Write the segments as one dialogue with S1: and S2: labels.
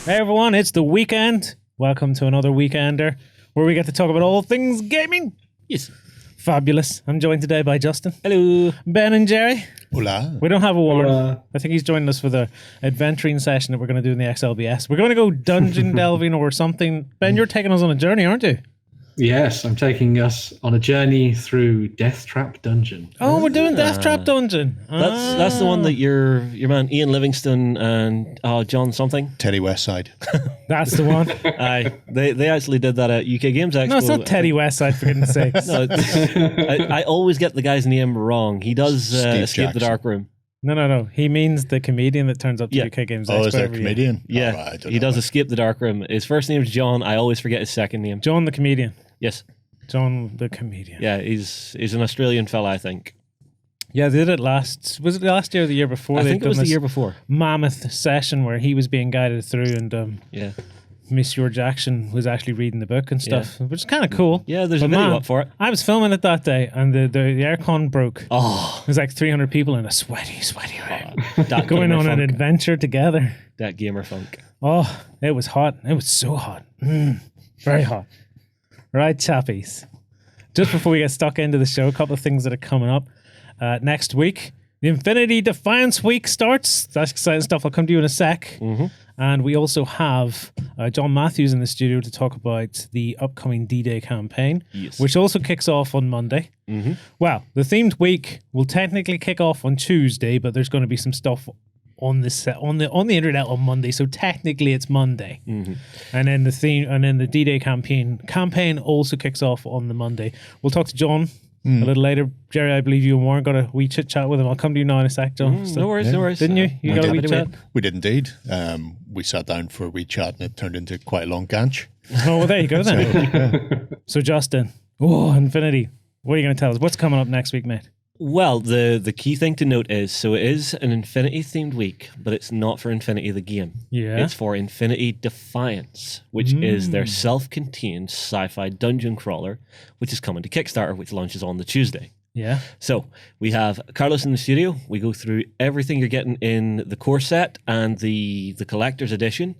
S1: Hey everyone, it's the weekend. Welcome to another Weekender, where we get to talk about all things gaming.
S2: Yes.
S1: Fabulous. I'm joined today by Justin.
S2: Hello.
S1: Ben and Jerry.
S3: Hola.
S1: We don't have a Warren. I think he's joining us for the adventuring session that we're going to do in the XLBS. We're going to go dungeon delving or something. Ben, you're taking us on a journey, aren't you?
S4: Yes, I'm taking us on a journey through Death Trap Dungeon.
S1: Oh, we're doing Death Trap Dungeon.
S2: That's the one that your man Ian Livingston and John something.
S3: Teddy Westside.
S1: That's the one.
S2: They actually did that at UK Games Expo.
S1: No, it's not Teddy Westside, for goodness sakes.
S2: No, I always get the guy's name wrong. He does Escape
S3: Jackson.
S2: the Dark Room.
S1: No. He means the comedian that turns up to UK Games Expo.
S3: Oh, is there a
S1: every year.
S3: comedian?
S2: Yeah,
S3: Oh, I don't
S2: he
S3: know.
S2: does Escape the Dark Room. His first name is John. I always forget his second name.
S1: John the comedian.
S2: Yes.
S1: John the comedian.
S2: Yeah, he's an Australian fella, I think.
S1: Yeah, they did it last. Was it last year or the year before?
S2: I
S1: They'd
S2: think it
S1: done
S2: was the
S1: this
S2: year before.
S1: mammoth session where he was being guided through, and
S2: Yeah.
S1: Monsieur Jackson was actually reading the book and stuff, which is kind of cool.
S2: Yeah, there's a
S1: But
S2: video
S1: man,
S2: up for it.
S1: I was filming it that day, and the aircon broke.
S2: Oh,
S1: There's like 300 people in a sweaty room
S2: that
S1: going
S2: gamer
S1: on an
S2: funk.
S1: adventure together.
S2: That gamer funk.
S1: Oh, it was hot. It was so hot. Very hot. Right, chappies. Just before we get stuck into the show, a couple of things that are coming up. Next week, the Infinity Defiance Week starts. That's exciting stuff. I'll come to you in a sec.
S2: Mm-hmm.
S1: And we also have John Matthews in the studio to talk about the upcoming D-Day campaign,
S2: Yes.
S1: which also kicks off on Monday.
S2: Mm-hmm.
S1: Well, the themed week will technically kick off on Tuesday, but there's going to be some stuff on the internet on Monday, so technically it's Monday.
S2: Mm-hmm.
S1: And then the D-Day campaign also kicks off on the Monday. We'll talk to John a little later. Jerry, I believe you and Warren got a wee chit chat with him. I'll come to you now in a sec, John.
S2: No worries, no worries.
S1: Didn't you? You got a wee chat?
S3: We did indeed. We sat down for a wee chat and it turned into quite a long ganch.
S1: Oh, well, there you go then. So Justin, Infinity, what are you going to tell us? What's coming up next week, mate?
S2: Well, the key thing to note is, so it is an Infinity-themed week, but it's not for Infinity the game.
S1: Yeah.
S2: It's for Infinity Defiance, which is their self-contained sci-fi dungeon crawler, which is coming to Kickstarter, which launches on the Tuesday.
S1: Yeah.
S2: So we have Carlos in the studio. We go through everything you're getting in the core set and the collector's edition.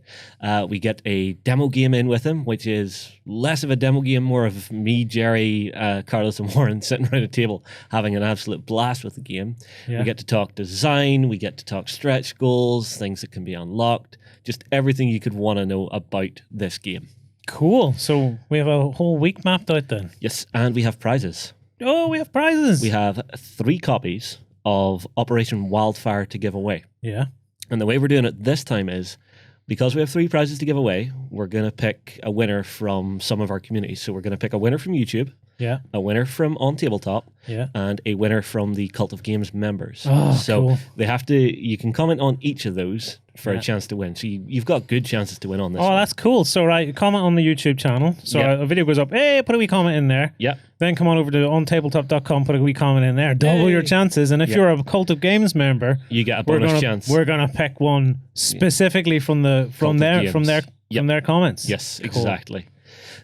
S2: We get a demo game in with him, which is less of a demo game, more of me, Jerry, Carlos, and Warren sitting around a table having an absolute blast with the game.
S1: Yeah.
S2: We get to talk design. We get to talk stretch goals, things that can be unlocked, just everything you could want to know about this game.
S1: Cool. So we have a whole week mapped out then.
S2: Yes, and we have prizes.
S1: Oh, we have prizes.
S2: We have 3 copies of Operation Wildfire to give away.
S1: Yeah.
S2: And the way we're doing it this time is, because we have 3 prizes to give away, we're going to pick a winner from some of our communities. So we're going to pick a winner from YouTube,
S1: Yeah.
S2: a winner from OnTableTop,
S1: Yeah.
S2: and a winner from the Cult of Games members.
S1: Oh,
S2: so
S1: cool.
S2: they have to, you can comment on each of those for
S1: Yeah.
S2: a chance to win. So you've got good chances to win on this
S1: Oh,
S2: one.
S1: that's cool. So, right, comment on the YouTube channel. So
S2: Yeah.
S1: a video goes up. Hey, put a wee comment in there.
S2: Yeah.
S1: Then come on over to ontabletop.com, put a wee comment in there. Double
S2: Hey.
S1: your chances. And if
S2: Yeah.
S1: you're a Cult of Games member,
S2: You get a bonus chance.
S1: We're gonna pick one specifically from
S2: Cult of
S1: their comments.
S2: Yes,
S1: Cool.
S2: exactly.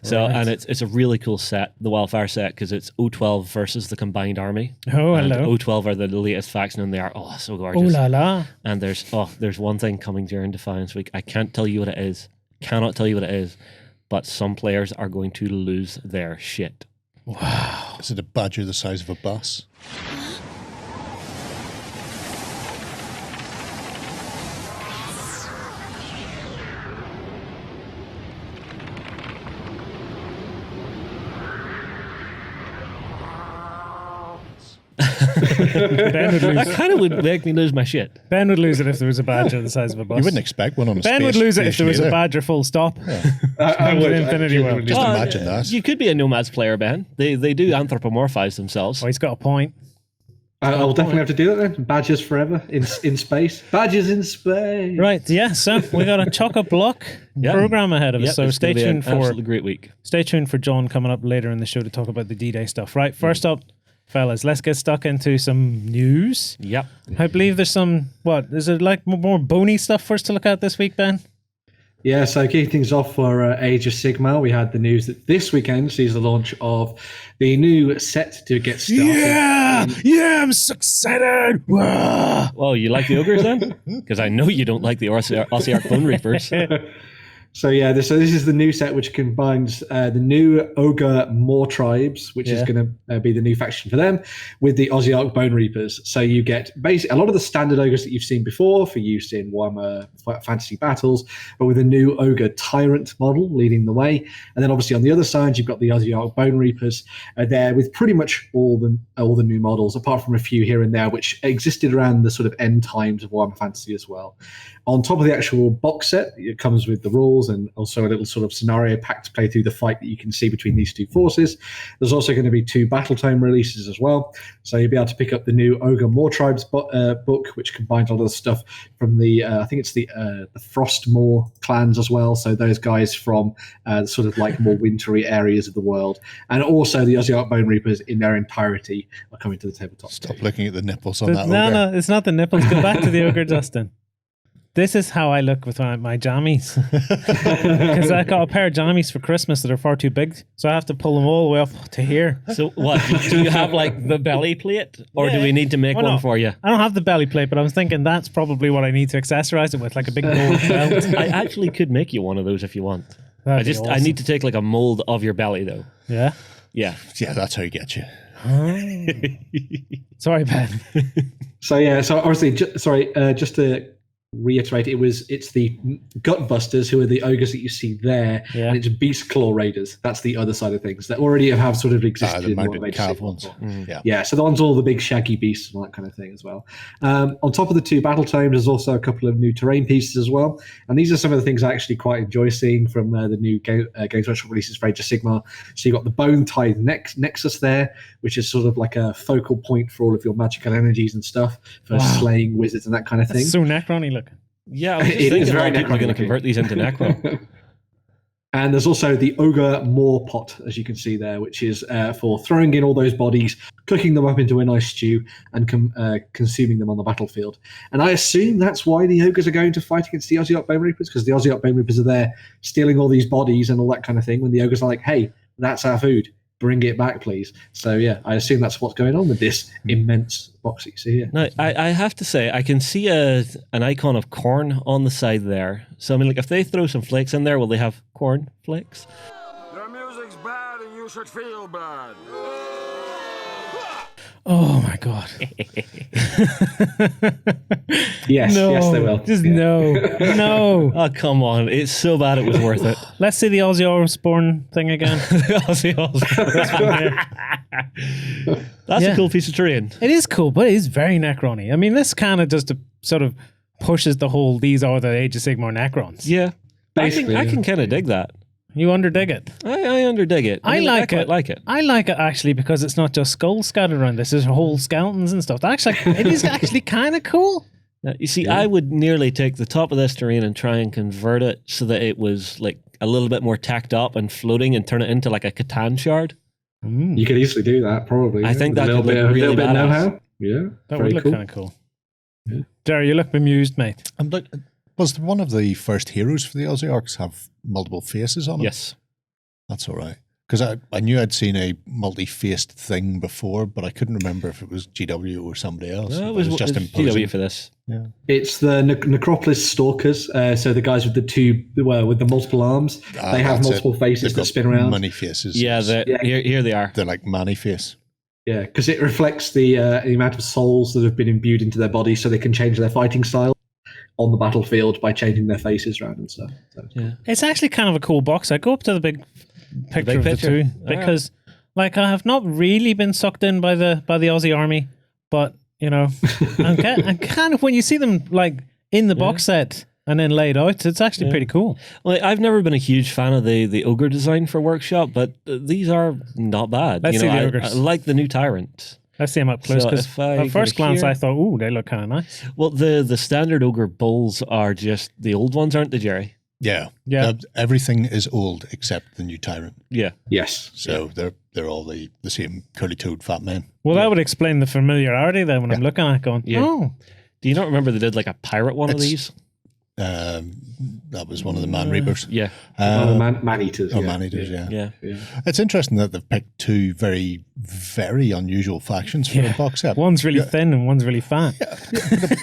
S2: So,
S1: Right.
S2: and it's a really cool set, the Wildfire set, because it's O12 versus the combined army.
S1: Oh,
S2: And
S1: hello.
S2: O12 are the latest faction, and they are so
S1: Oh
S2: gorgeous.
S1: la la.
S2: And there's one thing coming during Defiance Week. I can't tell you what it is. Cannot tell you what it is. But some players are going to lose their shit.
S3: Is it a badger the size of a bus?
S1: Ben would
S2: That
S1: lose.
S2: kind of would make me lose my shit.
S1: Ben would lose it if there was a badger the size of a bus.
S3: You wouldn't expect one on a
S1: Ben
S3: space
S1: would lose it if there was a
S3: station
S1: badger. Full stop.
S4: I would.
S1: Infinity World.
S3: Just imagine that.
S2: You could be a Nomads player, Ben. They do anthropomorphize themselves.
S1: Oh, he's got a point.
S4: I'll definitely have to do that then. Badgers forever in space. Badgers in space.
S1: Right, yeah. So we got a chock-a-block
S2: Yeah.
S1: program ahead of us.
S2: Yep,
S1: So
S2: it's
S1: stay
S2: gonna be an
S1: tuned for
S2: absolutely great week.
S1: John coming up later in the show to talk about the D-Day stuff. Right, first up, fellas, let's get stuck into some news.
S2: Yep.
S1: I believe there's some, is it like more bony stuff for us to look at this week, Ben?
S4: Yeah, so kicking things off for Age of Sigmar, we had the news that this weekend sees the launch of the new set to get started.
S1: Yeah, I'm so excited. Wah.
S2: Oh, you like the ogres then? Because I know you don't like the Ossiarch Bone Reapers.
S4: So yeah, this is the new set which combines the new Ogre More Tribes, which is going to be the new faction for them, with the Ossiarch Bone Reapers. So you get basically a lot of the standard ogres that you've seen before for use in Warhammer Fantasy Battles, but with a new Ogre Tyrant model leading the way. And then obviously on the other side, you've got the Ossiarch Bone Reapers there with pretty much all the new models, apart from a few here and there, which existed around the sort of end times of Warhammer Fantasy as well. On top of the actual box set, it comes with the rules and also a little sort of scenario pack to play through the fight that you can see between these two forces. There's also going to be 2 Battle Tome releases as well. So you'll be able to pick up the new Ogre More Tribes book, which combines a lot of the stuff from the, I think it's the Frostmoor clans as well. So those guys from sort of like more wintry areas of the world. And also the Ossiarch Bone Reapers in their entirety are coming to the tabletop.
S3: Stop looking at the nipples on that ogre.
S1: No, it's not the nipples. Go back to the ogre, Justin. This is how I look with my jammies. Because I got a pair of jammies for Christmas that are far too big, so I have to pull them all the way up to here.
S2: So what, do you have like the belly plate? Or do we need to make one for you?
S1: I don't have the belly plate, but I was thinking that's probably what I need to accessorize it with, like a big gold belt.
S2: I actually could make you one of those if you want.
S1: That'd be
S2: I
S1: awesome.
S2: need to take like a mold of your belly though.
S1: Yeah?
S2: Yeah.
S3: Yeah, that's how you get you.
S1: Sorry, Ben.
S4: So obviously, just to reiterate, it's the Gutbusters who are the ogres that you see there, and it's Beast Claw Raiders. That's the other side of things that already have sort of existed
S3: The
S4: in
S3: mounted
S4: what
S3: cav ones.
S4: Yeah, so the ones all the big shaggy beasts and all that kind of thing as well. On top of the 2 battle tomes, there's also a couple of new terrain pieces as well, and these are some of the things I actually quite enjoy seeing from the new Games Workshop releases for Age of Sigmar. So you've got the Bone Tide Nexus there, which is sort of like a focal point for all of your magical energies and stuff for slaying wizards and that kind of thing.
S1: That's so Necron-y looking.
S2: Yeah, I was just
S4: It
S2: thinking
S4: is very
S2: people are going to
S4: Necron-looking.
S2: convert these into Necro.
S4: And there's also the Ogre More Pot, as you can see there, which is for throwing in all those bodies, cooking them up into a nice stew, and consuming them on the battlefield. And I assume that's why the ogres are going to fight against the Ossiarch Bone Reapers, because the Ossiarch Bone Reapers are there stealing all these bodies and all that kind of thing, when the ogres are like, hey, that's our food. Bring it back, please. So, yeah, I assume that's what's going on with this immense box that you see here.
S2: Now, I have to say, I can see an icon of corn on the side there. So, I mean, like, if they throw some flakes in there, will they have corn flakes?
S5: Your music's bad and you should feel bad.
S1: Oh my god.
S4: Yes, yes, they will.
S1: Just no. No.
S2: Oh, come on. It's so bad it was worth it.
S1: Let's see the Ozzy Osbourne thing again.
S2: That's a cool piece of terrain.
S1: It is cool, but it is very Necron-y. I mean, this kind of just sort of pushes the whole, these are the Age of Sigmar Necrons.
S2: Yeah.
S4: Basically,
S2: I can kind of dig that.
S1: You underdig it.
S2: I underdig it.
S1: I like
S2: quite
S1: it.
S2: like it.
S1: I like it actually because it's not just skulls scattered around. This is whole skeletons and stuff. Actually, it is actually kind of cool.
S2: Now, you see, I would nearly take the top of this terrain and try and convert it so that it was like a little bit more tacked up and floating and turn it into like a Catan shard.
S4: You could easily do that, probably.
S2: I think that
S4: With a
S2: could
S4: little
S2: look
S4: bit,
S2: really
S4: a little bit
S2: badass.
S4: know-how. Yeah,
S1: That
S4: very
S1: would look
S4: cool.
S1: kind of cool. Jerry, you look bemused, mate.
S3: Was one of the first heroes for the Ossiarchs have multiple faces on it?
S2: Yes.
S3: That's all right. Because I knew I'd seen a multi-faced thing before, but I couldn't remember if it was GW or somebody else.
S2: No,
S3: If
S2: it was
S3: just
S2: GW
S3: imposing.
S2: for this.
S3: Yeah.
S4: It's the Necropolis Stalkers. So the guys with the with the multiple arms. They have
S3: That's
S4: multiple
S3: it.
S4: faces
S3: They've
S4: that
S3: got
S4: spin around.
S3: many faces.
S2: Yeah, here they are.
S3: They're like Manny face.
S4: Yeah, because it reflects the amount of souls that have been imbued into their bodies, so they can change their fighting style on the battlefield by changing their faces around and stuff. So,
S2: Yeah.
S1: It's actually kind of a cool box. I go up to the big picture of the
S2: picture.
S1: two because, like, I have not really been sucked in by the Aussie army, but you know, I'm kind of when you see them like in the box set and then laid out, it's actually pretty cool.
S2: Well, I've never been a huge fan of the ogre design for Workshop, but these are not bad.
S1: Let's see the ogres.
S2: I like the new tyrant.
S1: Let's see them up close
S2: So
S1: because
S2: if I
S1: at first
S2: go
S1: glance
S2: here-
S1: I thought, ooh, they look kind of nice.
S2: Well, the standard ogre bulls are just the old ones, aren't they, Jerry?
S3: Yeah.
S1: Yeah.
S3: Everything is old except the new tyrant.
S2: Yeah.
S4: yes.
S3: So they're all the same curly-toed fat men.
S1: Well, that would explain the familiarity then when I'm looking at it going,
S2: Yeah.
S1: oh,
S2: Do you not remember they did like a pirate one of these?
S3: That was one of the Man Reapers.
S2: Yeah.
S4: Man-eaters.
S3: Man-eaters,
S2: Yeah.
S4: Yeah.
S3: It's interesting that they've picked two very, very unusual factions for the box set.
S1: One's really thin and one's really fat.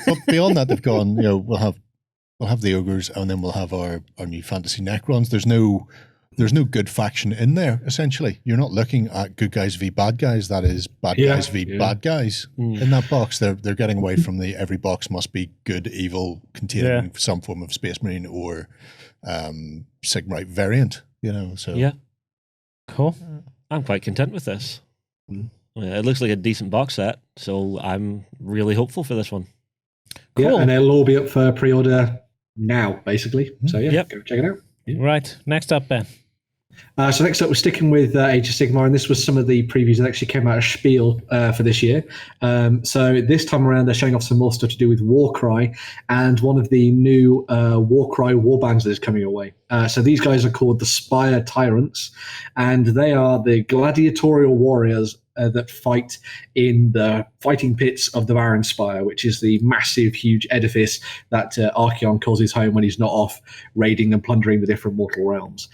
S3: But beyond that, they've gone, we'll have the ogres, and then we'll have our new fantasy Necrons. There's no good faction in there, essentially. You're not looking at good guys v bad guys. That is bad guys v bad guys in that box. They're getting away from the every box must be good, evil, containing some form of Space Marine or Sigmarite variant, so.
S2: Yeah.
S1: Cool.
S2: I'm quite content with this. Yeah, it looks like a decent box set, so I'm really hopeful for this one.
S1: Cool.
S4: Yeah, and it'll all be up for pre-order now, basically. So go check it out. Yeah.
S1: Right. Next up, Ben.
S4: So next up, we're sticking with Age of Sigmar, and this was some of the previews that actually came out of Spiel for this year. So this time around, they're showing off some more stuff to do with Warcry and one of the new Warcry warbands that is coming away. So these guys are called the Spire Tyrants, and they are the gladiatorial warriors that fight in the fighting pits of the Baron Spire, which is the massive, huge edifice that Archeon calls his home when he's not off raiding and plundering the different mortal realms.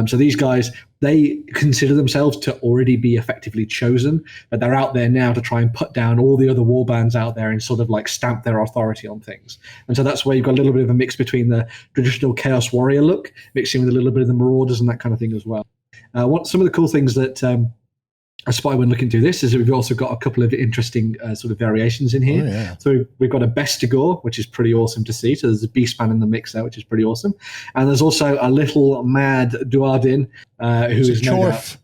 S4: So these guys, they consider themselves to already be effectively chosen, but they're out there now to try and put down all the other warbands out there and sort of like stamp their authority on things. And so that's where you've got a little bit of a mix between the traditional Chaos Warrior look, mixing with a little bit of the Marauders and that kind of thing as well. Some of the cool things that I spy when looking through this is that we've also got a couple of interesting sort of variations in here.
S3: Oh, yeah.
S4: So we've got a Bestigor, which is pretty awesome to see. So there's a Beastman in the mix there, which is pretty awesome. And there's also a little mad Duardin, who is no doubt,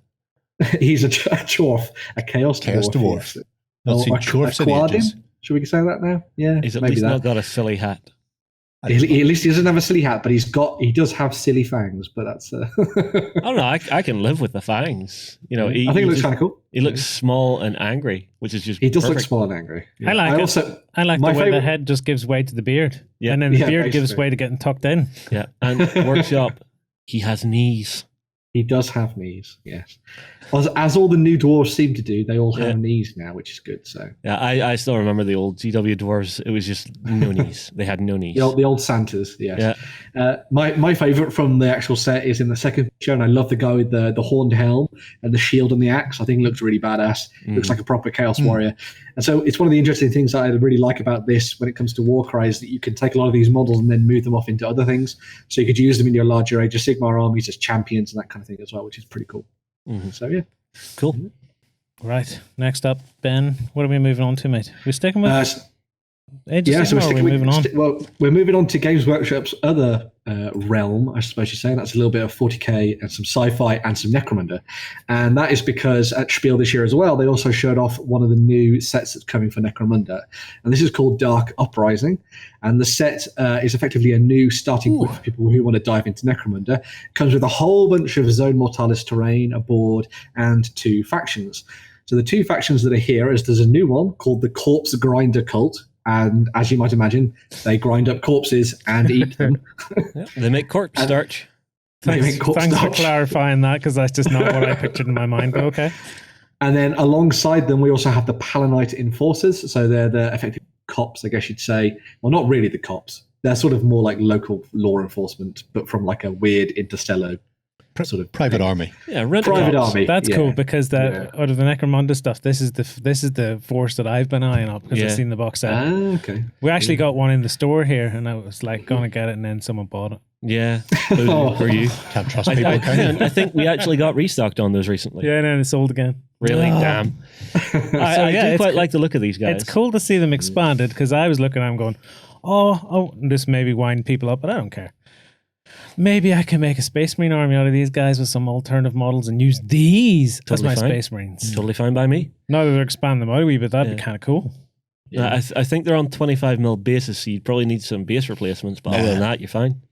S4: he's a Chorf, a Chaos Dwarf.
S3: Yes. Not seen Chorfs in ages.
S4: Should we say that now? Yeah,
S2: He's at
S4: maybe
S2: least
S4: that.
S2: not got a silly hat.
S4: At least he doesn't have a silly hat, but he does have silly fangs. But that's.
S2: I don't know. I can live with the fangs.
S4: I think it looks kind of cool.
S2: He looks small and angry, which is just.
S4: He does look
S2: perfect.
S4: small and angry.
S1: I like it.
S4: Also,
S1: I like the
S4: my
S1: way the
S4: favorite-
S1: head just gives way to the beard.
S2: Yeah.
S1: And then the
S4: Yeah,
S1: beard gives
S4: basically.
S1: way to getting tucked in.
S2: Yeah, and Workshop, he has knees.
S4: He does have knees, yes. As all the new dwarves seem to do, they all have
S2: Yeah.
S4: knees now, which is good. So
S2: Yeah, I still remember the old GW dwarves. It was just no knees. They had no knees.
S4: the old Santas, yes.
S2: Yeah.
S4: My favorite from the actual set is in the second picture, and I love the guy with the horned helm and the shield and the axe. I think it looks really badass. Looks like a proper Chaos Warrior. And so it's one of the interesting things that I really like about this when it comes to Warcry is that you can take a lot of these models and then move them off into other things. So you could use them in your larger Age of Sigmar armies as champions and that kind of thing as well, which is pretty cool. So yeah.
S2: Cool.
S1: Right. Next up, Ben. What are we moving on to, mate? We're sticking with Age of
S4: Yeah, so
S1: Sigmar, or are we moving on?
S4: We're moving on to Games Workshop's other realm, I suppose you'd say. That's a little bit of 40k and some sci-fi and some Necromunda. And that is because at Spiel this year as well, they also showed off one of the new sets that's coming for Necromunda. And this is called Dark Uprising. And the set is effectively a new starting point for people who want to dive into Necromunda. It comes with a whole bunch of Zone Mortalis terrain, a board, and 2 factions. So the 2 factions that are here is there's a new one called the Corpse Grinder Cult. And as you might imagine, they grind up corpses and eat them.
S2: Yeah, they make corpse starch.
S1: Thanks for clarifying that, because that's just not what I pictured in my mind, but okay.
S4: And then alongside them, we also have the Palanite Enforcers. So they're the effective cops, I guess you'd say. Well, not really the cops. They're sort of more like local law enforcement, but from like a weird interstellar sort of
S3: private army.
S2: Yeah, rent
S4: private
S2: cops.
S4: army.
S1: That's cool, because out of the Necromunda stuff, this is the force that I've been eyeing up, because I've seen the box set.
S4: Okay.
S1: We actually got one in the store here, and I was like going to get it, and then someone bought it.
S2: Yeah. For you.
S3: Can't trust people, can you?
S2: I think we actually got restocked on those recently.
S1: Yeah, and then it sold again.
S2: Really? Damn. I do quite like the look of these guys.
S1: It's cool to see them expanded, because I was looking at them going, oh, this maybe wind people up, but I don't care. Maybe I can make a Space Marine army out of these guys with some alternative models and use these as my Space Marines.
S2: Totally fine by me.
S1: Now that they're expanding them out a wee bit, that'd be kind of cool.
S2: Yeah. I think they're on 25mm bases, so you'd probably need some base replacements, but other than that, you're fine.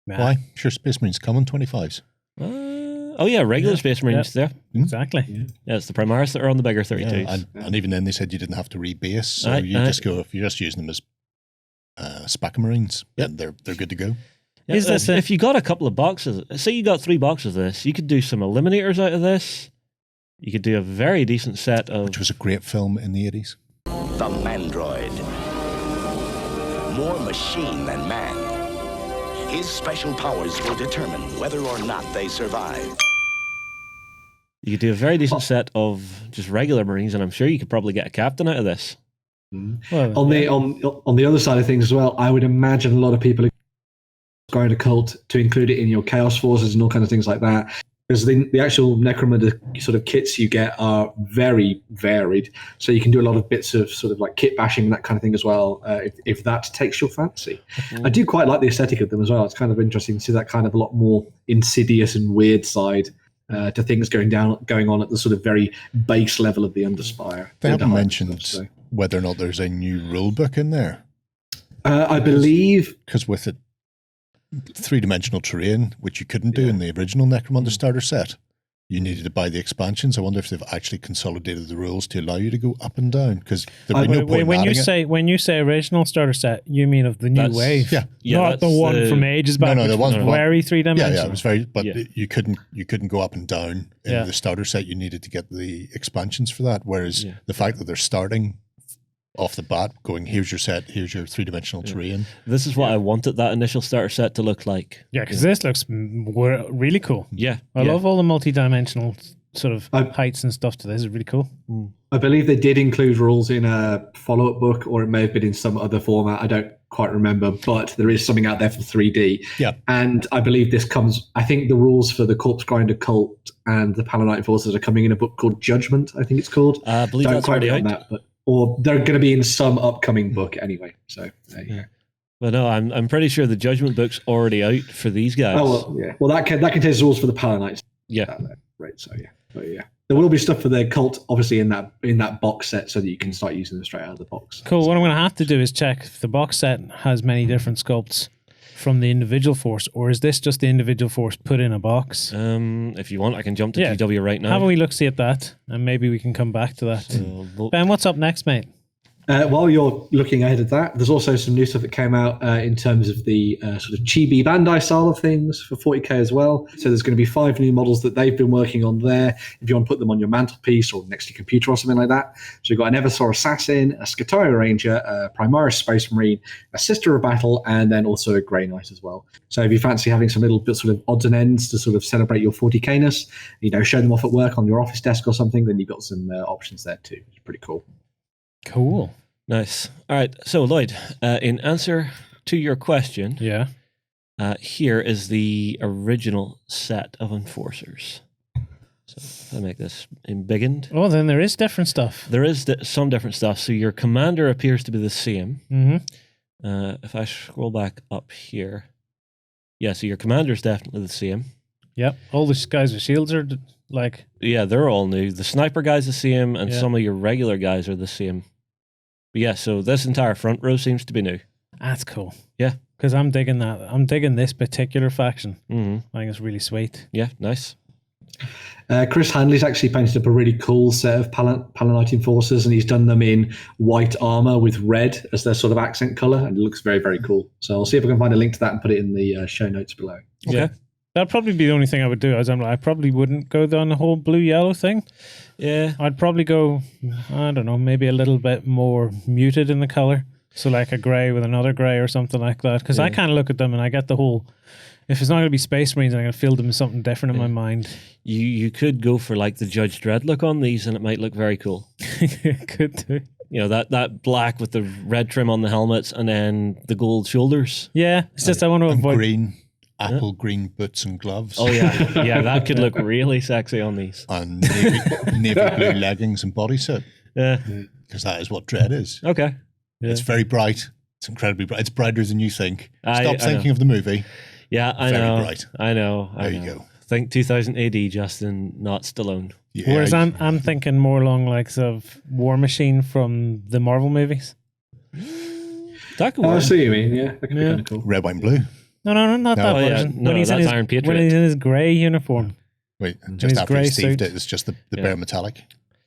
S3: Why? Sure, Space Marines come on 25s.
S2: Regular Space Marines there.
S1: Exactly.
S2: Yeah, it's the Primaris that are on the bigger 32s.
S3: And even then, they said you didn't have to rebase, so if you're just using them as Spaca Marines, then they're good to go.
S2: Yeah, if you got a couple of boxes, say you got 3 boxes of this, you could do some Eliminators out of this. You could do a very decent set of...
S3: Which was a great film in the 80s.
S6: The Mandroid. More machine than man. His special powers will determine whether or not they survive.
S2: You could do a very decent set of just regular Marines, and I'm sure you could probably get a captain out of this.
S1: Well,
S4: On the other side of things as well, I would imagine a lot of people are going to cult to include it in your Chaos Forces and all kinds of things like that. Because the actual Necromunda sort of kits you get are very varied. So you can do a lot of bits of sort of like kit bashing and that kind of thing as well, if that takes your fancy. I do quite like the aesthetic of them as well. It's kind of interesting to see that kind of a lot more insidious and weird side to things going on at the sort of very base level of the Underspire.
S3: They haven't mentioned whether or not there's a new rule book in there.
S4: I believe...
S3: Because with it, three-dimensional terrain, which you couldn't do in the original Necromunda starter set, you needed to buy the expansions. I wonder if they've actually consolidated the rules to allow you to go up and down, because there'd be no point
S1: when you say original starter set, you mean of the new wave, not the one from ages back.
S3: No, the one
S1: very three-dimensional.
S3: Yeah, it was very, but you couldn't go up and down in the starter set. You needed to get the expansions for that. Whereas the fact that they're starting off the bat, going, here's your set, here's your three-dimensional terrain.
S2: This is what I wanted that initial starter set to look like.
S1: Yeah, because this looks really cool.
S2: Yeah.
S1: I love all the multi-dimensional sort of heights and stuff to this. It's really cool.
S4: I believe they did include rules in a follow-up book, or it may have been in some other format. I don't quite remember, but there is something out there for 3D.
S3: Yeah.
S4: And I believe this comes, I think the rules for the Corpse Grinder Cult and the Palanite Forces are coming in a book called Judgment, I think it's called.
S2: I believe that's already out.
S4: Or they're going to be in some upcoming book anyway. So there you go.
S2: But no, I'm pretty sure the Judgment book's already out for these guys.
S4: Oh well, yeah. Well, that contains rules for the Palanites.
S2: Yeah.
S4: Right. So yeah. But yeah, there will be stuff for the cult, obviously in that box set, so that you can start using them straight out of the box.
S1: Cool. What I'm going to have to do is check if the box set has many different sculpts from the individual force, or is this just the individual force put in a box?
S2: If you want, I can jump to GW right now.
S1: Have a wee look see at that, and maybe we can come back to that. Ben, what's up next, mate?
S4: While you're looking ahead of that, there's also some new stuff that came out in terms of the sort of Chibi Bandai style of things for 40k as well. So there's going to be 5 new models that they've been working on there, if you want to put them on your mantelpiece or next to your computer or something like that. So you've got an Eversaur Assassin, a Skitaria Ranger, a Primaris Space Marine, a Sister of Battle, and then also a Grey Knight as well. So if you fancy having some little bit sort of odds and ends to sort of celebrate your 40k-ness, show them off at work on your office desk or something, then you've got some options there too. It's pretty cool.
S1: Cool.
S2: Nice. All right. So, Lloyd, in answer to your question, here is the original set of Enforcers. So, I'll make this embiggened.
S1: Oh, then there is different stuff.
S2: There is some different stuff. So, your commander appears to be the same.
S1: Mm-hmm.
S2: If I scroll back up here, so your commander is definitely the same.
S1: Yep. All the guys with shields are like...
S2: Yeah, they're all new. The sniper guy's the same, and some of your regular guys are the same. But yeah, so this entire front row seems to be new.
S1: That's cool.
S2: Yeah.
S1: Because I'm digging that. I'm digging this particular faction.
S2: Mm-hmm.
S1: I think it's really sweet.
S2: Yeah, nice.
S4: Chris Handley's actually painted up a really cool set of Palanite Enforcers, and he's done them in white armor with red as their sort of accent color, and it looks very, very cool. So I'll see if I can find a link to that and put it in the show notes below.
S2: Okay.
S1: Yeah. That'd probably be the only thing I would do. I probably wouldn't go on the whole blue-yellow thing.
S2: Yeah.
S1: I'd probably go, I don't know, maybe a little bit more muted in the color. So like a grey with another grey or something like that. Because I kind of look at them and I get the whole, if it's not going to be Space Marines, I'm going to feel them as something different in my mind.
S2: You could go for like the Judge Dredd look on these and it might look very cool.
S1: Could do.
S2: That black with the red trim on the helmets and then the gold shoulders.
S1: Yeah, it's just I want to avoid...
S3: green. Apple green boots and gloves.
S2: Oh yeah, yeah, that could look really sexy on these.
S3: And navy blue leggings and bodysuit.
S2: Yeah,
S3: because that is what Dredd is.
S2: Okay,
S3: it's very bright. It's incredibly bright. It's brighter than you think. Stop thinking of the movie.
S2: Yeah, I
S3: very
S2: know.
S3: Bright.
S2: I know.
S3: There you go.
S2: Think 2000 AD, Justin, not Stallone.
S3: Yeah,
S1: whereas I'm thinking more along likes of War Machine from the Marvel movies.
S2: That could work.
S4: I see what you mean. Yeah, that could be kind of cool.
S3: Red, white, and blue.
S1: No, not that version.
S2: No, that's Iron Patriot.
S1: When he's in his grey uniform.
S3: Wait, just after he thieved it, it's just the bare metallic.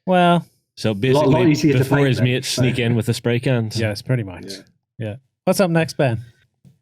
S1: Well,
S2: so basically, before his
S4: paint,
S2: mates sneak in with the spray cans.
S1: Yes, pretty much. Yeah. What's up next, Ben?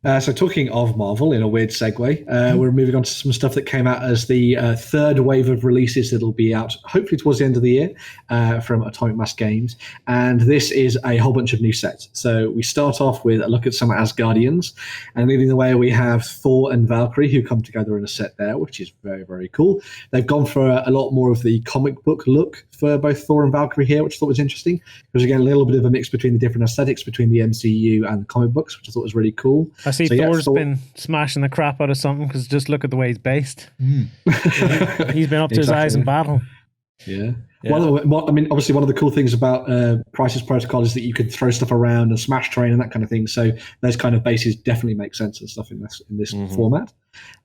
S4: So talking of Marvel, in a weird segue, we're moving on to some stuff that came out as the third wave of releases that'll be out hopefully towards the end of the year from Atomic Mass Games. And this is a whole bunch of new sets. So we start off with a look at some Asgardians. And leading the way, we have Thor and Valkyrie, who come together in a set there, which is very, very cool. They've gone for a lot more of the comic book look for both Thor and Valkyrie here, which I thought was interesting. Because again, a little bit of a mix between the different aesthetics between the MCU and the comic books, which I thought was really cool.
S1: I see Thor's been smashing the crap out of something because just look at the way he's based. He's been up to his eyes in battle.
S4: Yeah. Obviously, one of the cool things about Crisis Protocol is that you can throw stuff around and smash terrain and that kind of thing. So those kind of bases definitely make sense and stuff in this format.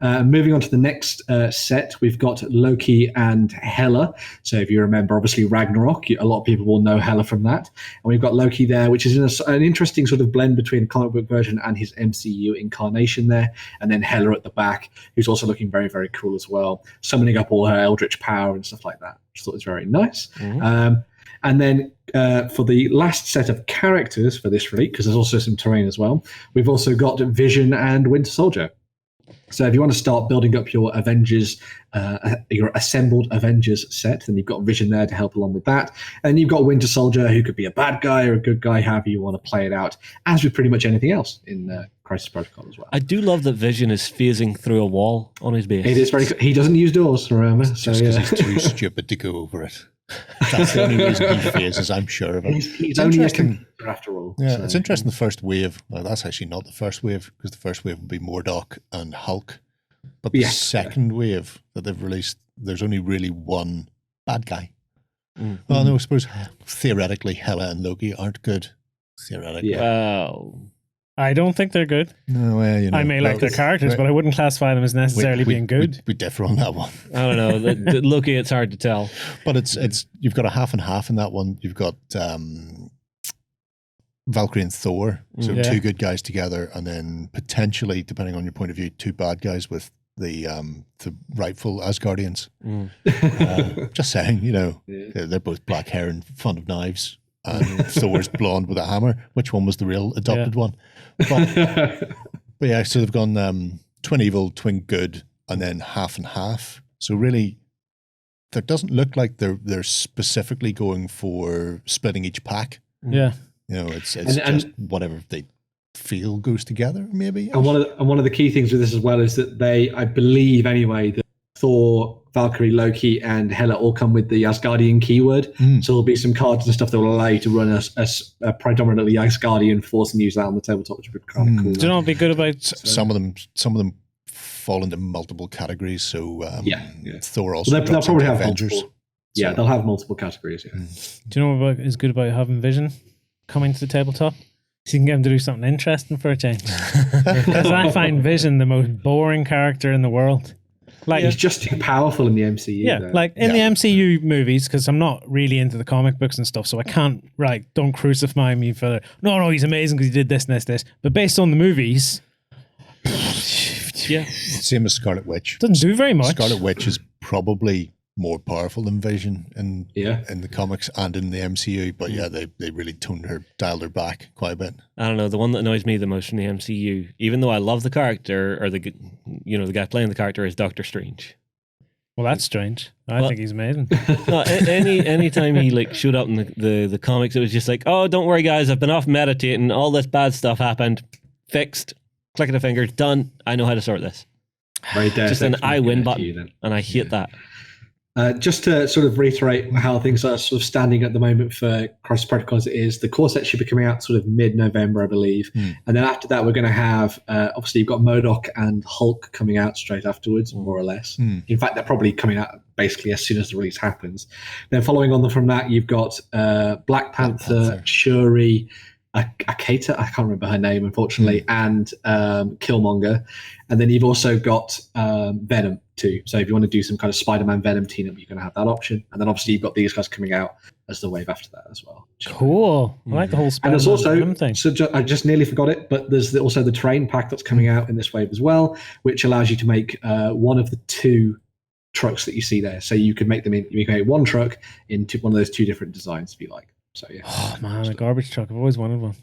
S4: Moving on to the next set, we've got Loki and Hela. So if you remember, obviously Ragnarok, a lot of people will know Hela from that. And we've got Loki there, which is in an interesting sort of blend between a comic book version and his MCU incarnation there. And then Hela at the back, who's also looking very, very cool as well, summoning up all her eldritch power and stuff like that, which I thought was very nice. And then for the last set of characters for this release, because there's also some terrain as well, we've also got Vision and Winter Soldier. So if you want to start building up your Avengers, your assembled Avengers set, then you've got Vision there to help along with that. And you've got Winter Soldier, who could be a bad guy or a good guy, however you want to play it out, as with pretty much anything else in Crisis Protocol as well.
S2: I do love that Vision is phasing through a wall on his base.
S4: It is very good. He doesn't use doors, remember?
S3: Just because he's too stupid to go over it. That's the only reason he phases, I'm sure of it.
S4: He's only a computer after all.
S3: Yeah,
S4: so.
S3: It's interesting, the first wave. Well, that's actually not the first wave, because the first wave would be Mordok and Hulk. But the second wave that they've released, there's only really one bad guy. Well, no, I suppose theoretically Hela and Loki aren't good. Theoretically.
S2: Well,
S1: I don't think they're good.
S3: No,
S1: I may like their characters, but I wouldn't classify them as necessarily being good.
S3: We differ on that one.
S2: I don't know. Loki, it's hard to tell.
S3: But it's you've got a half and half in that one. You've got Valkyrie and Thor, so two good guys together, and then potentially, depending on your point of view, two bad guys with the rightful Asgardians. Just saying, they're both black hair and fond of knives, and Thor's blonde with a hammer. Which one was the real adopted one? But yeah, so they've gone twin evil, twin good, and then half and half. So really, that doesn't look like they're specifically going for splitting each pack.
S1: Yeah.
S3: It's just whatever they feel goes together, maybe.
S4: And one of the key things with this as well is that they, I believe anyway, that Thor, Valkyrie, Loki, and Hela all come with the Asgardian keyword. So there'll be some cards and stuff that will allow you to run a predominantly Asgardian force and use that on the tabletop, which would be kind of cool.
S1: Do you know what would be good about
S3: some of them fall into multiple categories. So Thor also
S4: they'll probably have
S3: Avengers.
S4: Multiple. Yeah, they'll have multiple categories. Yeah.
S1: Do you know what is good about having Vision coming to the tabletop? So you can get him to do something interesting for a change. Because I find Vision the most boring character in the world. Like,
S4: he's just too powerful in the MCU.
S1: Yeah, though. Like in the MCU movies, because I'm not really into the comic books and stuff, so I can't, don't crucify me for, no, he's amazing because he did this and this. But based on the movies,
S3: same as Scarlet Witch.
S1: Doesn't do very much.
S3: Scarlet Witch is probably more powerful than Vision in the comics and in the MCU, but they really dialed her back quite a bit.
S2: I don't know, the one that annoys me the most from the MCU, even though I love the character, or the guy playing the character, is Doctor Strange.
S1: Well, that's strange. I think he's amazing.
S2: No, any time he showed up in the comics, it was just like, oh, don't worry guys, I've been off meditating, all this bad stuff happened, fixed, click of the fingers, done, I know how to sort this. Just an I win button, and I hate that.
S4: Just to sort of reiterate how things are sort of standing at the moment for Crisis Protocol as it is, the core set should be coming out sort of mid-November, I believe. And then after that, we're going to have, obviously, you've got MODOK and Hulk coming out straight afterwards, more or less. In fact, they're probably coming out basically as soon as the release happens. Then following on from that, you've got Black Panther, Shuri, Akata, I can't remember her name, unfortunately, and Killmonger. And then you've also got Venom too. So if you want to do some kind of Spider-Man Venom team-up, you're going to have that option. And then obviously you've got these guys coming out as the wave after that as well.
S1: Cool. I like the whole Spider-Man Venom thing.
S4: So I just nearly forgot it, but there's also the terrain pack that's coming out in this wave as well, which allows you to make one of the two trucks that you see there. So you can make them you can make one truck into one of those two different designs if you like. So yeah,
S1: Oh man, a garbage truck. I've always wanted one.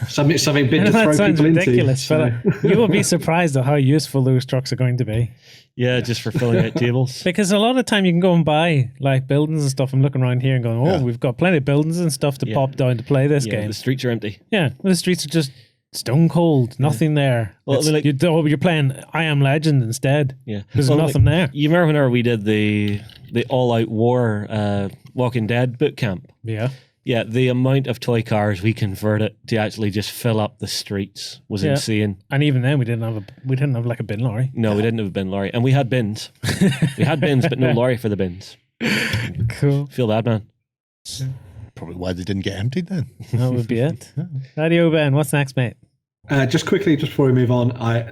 S4: something big
S1: I
S4: to
S1: know
S4: throw
S1: that sounds
S4: people
S1: ridiculous,
S4: into.
S1: but you will be surprised at how useful those trucks are going to be.
S2: Yeah, just for filling out tables.
S1: Because a lot of time you can go and buy like buildings and stuff. I'm looking around here and going, oh, we've got plenty of buildings and stuff to pop down to play this game.
S2: The streets are empty.
S1: Yeah, the streets are just stone cold, nothing there.
S2: Well, I mean, like,
S1: you're playing I Am Legend instead.
S2: Yeah,
S1: There's nothing there.
S2: You remember whenever we did the all-out war Walking Dead boot camp?
S1: Yeah.
S2: Yeah, the amount of toy cars we converted to actually just fill up the streets was insane.
S1: And even then, we didn't have like a bin lorry.
S2: No, we didn't have a bin lorry, and we had bins. We had bins, but no lorry for the bins.
S1: Cool.
S2: Feel bad, man.
S3: Probably why they didn't get emptied then.
S1: That would be it. Radio Ben, what's next, mate?
S4: Just quickly, just before we move on,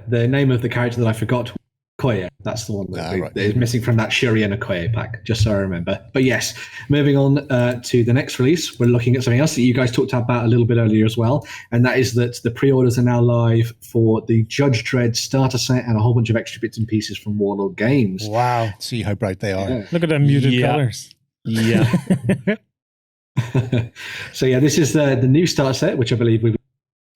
S4: the name of the character that I forgot, Okoye. That's the one that is missing from that Shuri and Okoye pack, just so I remember. But yes, moving on to the next release, we're looking at something else that you guys talked about a little bit earlier as well, and that is that the pre-orders are now live for the Judge Dredd starter set and a whole bunch of extra bits and pieces from Warlord Games.
S1: Wow.
S3: See how bright they are.
S4: Yeah.
S1: Look at them muted colours.
S2: Yeah.
S4: So yeah, this is the new starter set, which I believe we've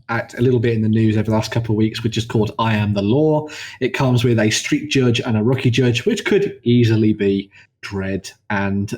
S4: at a little bit in the news over the last couple of weeks, which is called I Am the Law. It comes with a street judge and a rookie judge, which could easily be Dredd and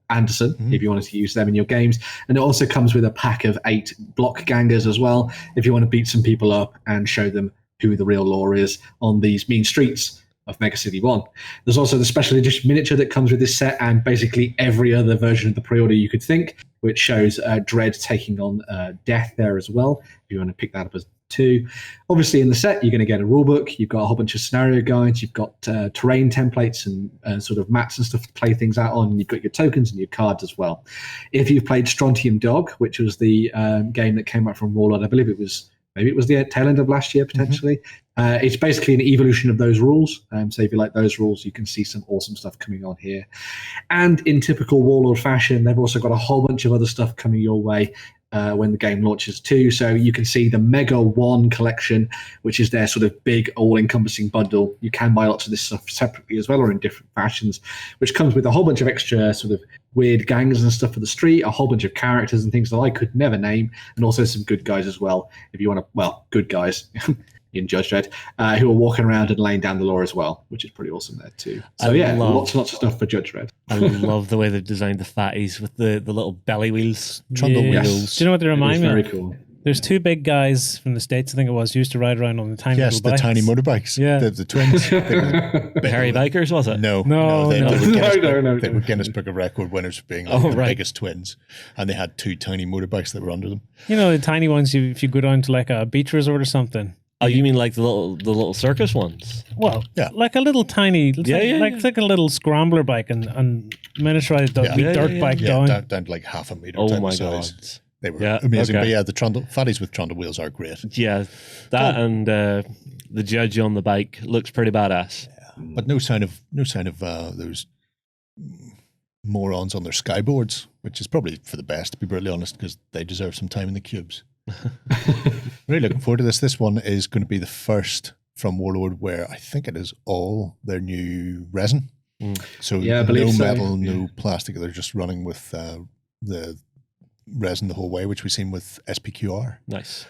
S4: Anderson, if you wanted to use them in your games. And it also comes with a pack of 8 block gangers as well, if you want to beat some people up and show them who the real law is on these mean streets of Mega City 1. There's also the special edition miniature that comes with this set and basically every other version of the pre-order you could think, which shows Dredd taking on Death there as well, if you want to pick that up as 2. Obviously in the set you're going to get a rulebook, you've got a whole bunch of scenario guides, you've got terrain templates and sort of maps and stuff to play things out on, and you've got your tokens and your cards as well. If you've played Strontium Dog, which was the game that came out from Warlord, I believe it was the tail end of last year, potentially. It's basically an evolution of those rules. So if you like those rules, you can see some awesome stuff coming on here. And in typical Warlord fashion, they've also got a whole bunch of other stuff coming your way when the game launches too. So you can see the Mega 1 collection, which is their sort of big all-encompassing bundle. You can buy lots of this stuff separately as well, or in different fashions, which comes with a whole bunch of extra sort of weird gangs and stuff for the street, a whole bunch of characters and things that I could never name, and also some good guys as well, if you want to, well, good guys in Judge Dredd, who are walking around and laying down the law as well, which is pretty awesome there too. So lots and lots of stuff for Judge Dredd.
S2: I love the way they've designed the fatties with the little belly wheels.
S3: Trundle wheels.
S1: Do you know what they remind me of?
S4: Very cool.
S1: There's 2 big guys from the States, I think it was, who used to ride around on the tiny little
S3: Yes, the
S1: bikes.
S3: tiny motorbikes.
S1: Yeah.
S3: The twins. They were
S2: The Harry Bikers, was it?
S3: They
S1: No.
S3: They were Guinness Book of Record winners for being the biggest twins, and they had 2 tiny motorbikes that were under them.
S1: You know, the tiny ones, if you go down to like a beach resort or something.
S2: Oh, you mean like the little circus ones?
S1: Well,
S3: Yeah.
S1: like a little tiny, it's like a little scrambler bike and miniaturized dirt bike down.
S3: Down to like half a meter.
S2: Oh
S3: type
S2: my
S3: of size.
S2: god.
S3: They were amazing.
S2: Okay.
S3: But yeah, the fatties with trundle wheels are great.
S2: Yeah, that and the judge on the bike looks pretty badass.
S3: But no sign of those morons on their skyboards, which is probably for the best, to be brutally honest, because they deserve some time in the cubes. Really looking forward to this. This one is going to be the first from Warlord where I think it is all their new resin. So
S4: Yeah, I
S3: no
S4: believe so.
S3: metal, no plastic. They're just running with the resin the whole way, which we've seen with SPQR.
S2: Nice.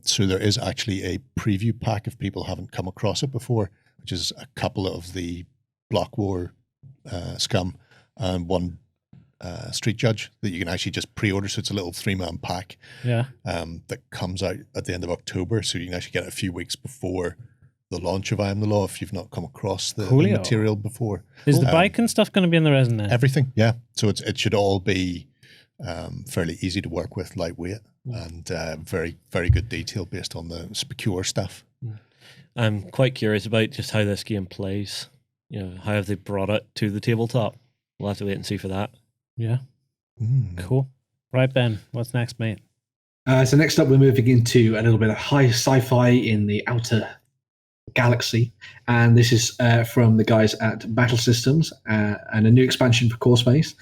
S3: So there is actually a preview pack if people haven't come across it before, which is a couple of the Block War scum and 1 street judge that you can actually just pre-order. So it's a little 3-man pack that comes out at the end of October. So you can actually get it a few weeks before the launch of I Am the Law if you've not come across the material before.
S1: Is the bike and stuff going to be in the resin then?
S3: Everything, yeah. So it should all be fairly easy to work with, lightweight, and very, very good detail based on the secure stuff.
S2: I'm quite curious about just how this game plays. You know, how have they brought it to the tabletop? We'll have to wait and see for that.
S1: Yeah. Cool. Right, Ben, what's next, mate?
S4: So next up, we're moving into a little bit of high sci-fi in the outer Galaxy, and this is from the guys at Battle Systems and a new expansion for Core Space.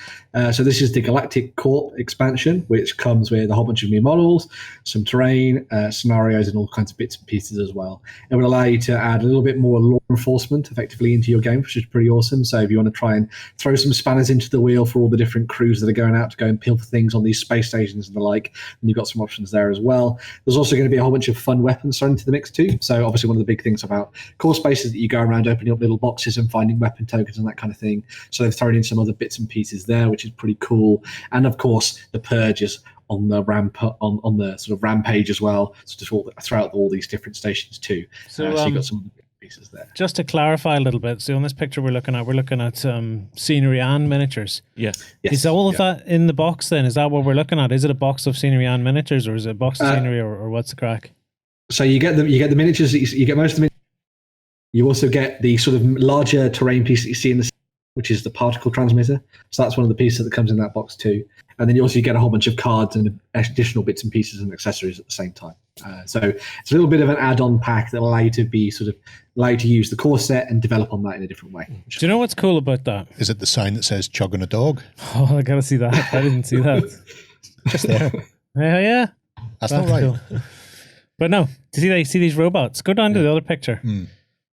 S4: So this is the Galactic Core expansion, which comes with a whole bunch of new models, some terrain, scenarios, and all kinds of bits and pieces as well. It will allow you to add a little bit more law enforcement effectively into your game, which is pretty awesome. So if you want to try and throw some spanners into the wheel for all the different crews that are going out to go and pilfer things on these space stations and the like, and you've got some options there as well. There's also going to be a whole bunch of fun weapons thrown into the mix too. So obviously one of the big things about Core Space is that you go around opening up little boxes and finding weapon tokens and that kind of thing. So they've thrown in some other bits and pieces there, which is pretty cool. And of course, the purges on the on the sort of rampage as well, so just throughout all these different stations too. So you've got some pieces there.
S1: Just to clarify a little bit, so on this picture we're looking at scenery and miniatures.
S2: Yes.
S1: Is all of that in the box then? Is that what we're looking at? Is it a box of scenery and miniatures, or is it a box of scenery, or what's the crack?
S4: So you get the miniatures. You get most of the miniatures. You also get the sort of larger terrain piece that you see in the, which is the particle transmitter. So that's one of the pieces that comes in that box too. And then you also get a whole bunch of cards and additional bits and pieces and accessories at the same time. So it's a little bit of an add-on pack that allow you to use the core set and develop on that in a different way.
S1: Do you know what's cool about that?
S3: Is it the sign that says chugging a dog?
S1: Oh, I gotta see that. I didn't see that.
S3: Just there.
S1: Yeah.
S3: That's not right.
S1: Cool. But no, see these robots. Go down to the other picture.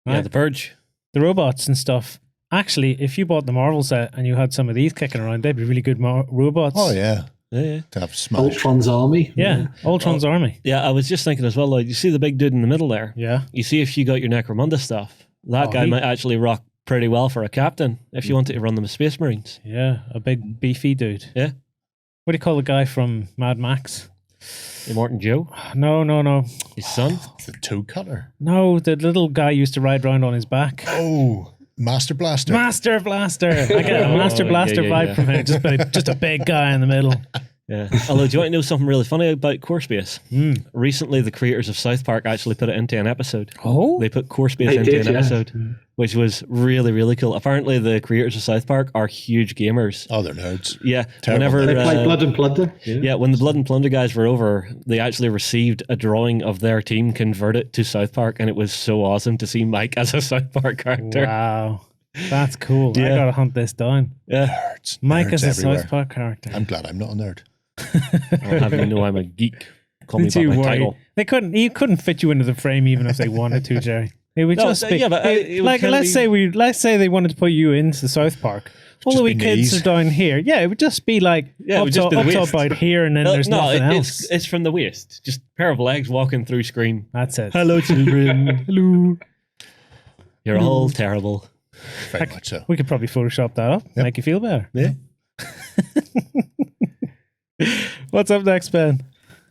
S2: Yeah, the Purge.
S1: The robots and stuff. Actually, if you bought the Marvel set and you had some of these kicking around, they'd be really good robots.
S3: Oh, yeah.
S2: Yeah.
S3: To have smash.
S4: Ultron's army.
S1: Yeah, Ultron's army.
S2: Yeah, I was just thinking as well, like, you see the big dude in the middle there?
S1: Yeah.
S2: You see if you got your Necromunda stuff, that guy might actually rock pretty well for a captain if you wanted to run them as Space Marines.
S1: Yeah, a big beefy dude.
S2: Yeah.
S1: What do you call the guy from Mad Max?
S2: Immortan Joe?
S1: No.
S2: His son?
S3: The toe cutter.
S1: No, the little guy used to ride around on his back.
S3: Oh, Master Blaster.
S1: Master Blaster. I get a Master Blaster vibe from him. Just a big guy in the middle.
S2: Yeah. Although, do you want to know something really funny about Core Space? Recently, the creators of South Park actually put it into an episode.
S1: Oh?
S2: They put Core Space into an episode, which was really, really cool. Apparently, the creators of South Park are huge gamers.
S3: Oh, they're nerds.
S2: Yeah.
S3: Terrible.
S2: Whenever
S4: They play Blood and Plunder.
S2: Yeah, when the Blood and Plunder guys were over, they actually received a drawing of their team converted to South Park, and it was so awesome to see Mike as a South Park character.
S1: Wow. That's cool. I
S2: Yeah.
S1: gotta hunt this down.
S2: Yeah.
S3: Nerds.
S1: Mike
S3: Nerds
S1: is a
S3: everywhere.
S1: South Park character.
S3: I'm glad I'm not a nerd.
S2: I'll have you know I'm a geek. Call me
S1: Don't
S2: by
S1: you
S2: my
S1: worry.
S2: title.
S1: He couldn't fit you into the frame even if they wanted to, Jerry. It would
S2: No,
S1: just be,
S2: yeah, but it would
S1: like
S2: kinda
S1: let's say they wanted to put you into South Park. All
S3: Just
S1: the
S3: be
S1: wee kids
S3: knees.
S1: are down here. Yeah, it would just be like
S2: Yeah, it
S1: up
S2: would
S1: to,
S2: just be the
S1: up to
S2: waist.
S1: about here, and then there's nothing else.
S2: It's from the waist. Just a pair of legs walking through screen.
S1: That's it.
S2: Hello, children.
S1: Hello.
S2: You're all terrible.
S3: Very much so.
S1: We could probably Photoshop that up, make you feel better.
S2: Yeah.
S1: What's up next, Ben?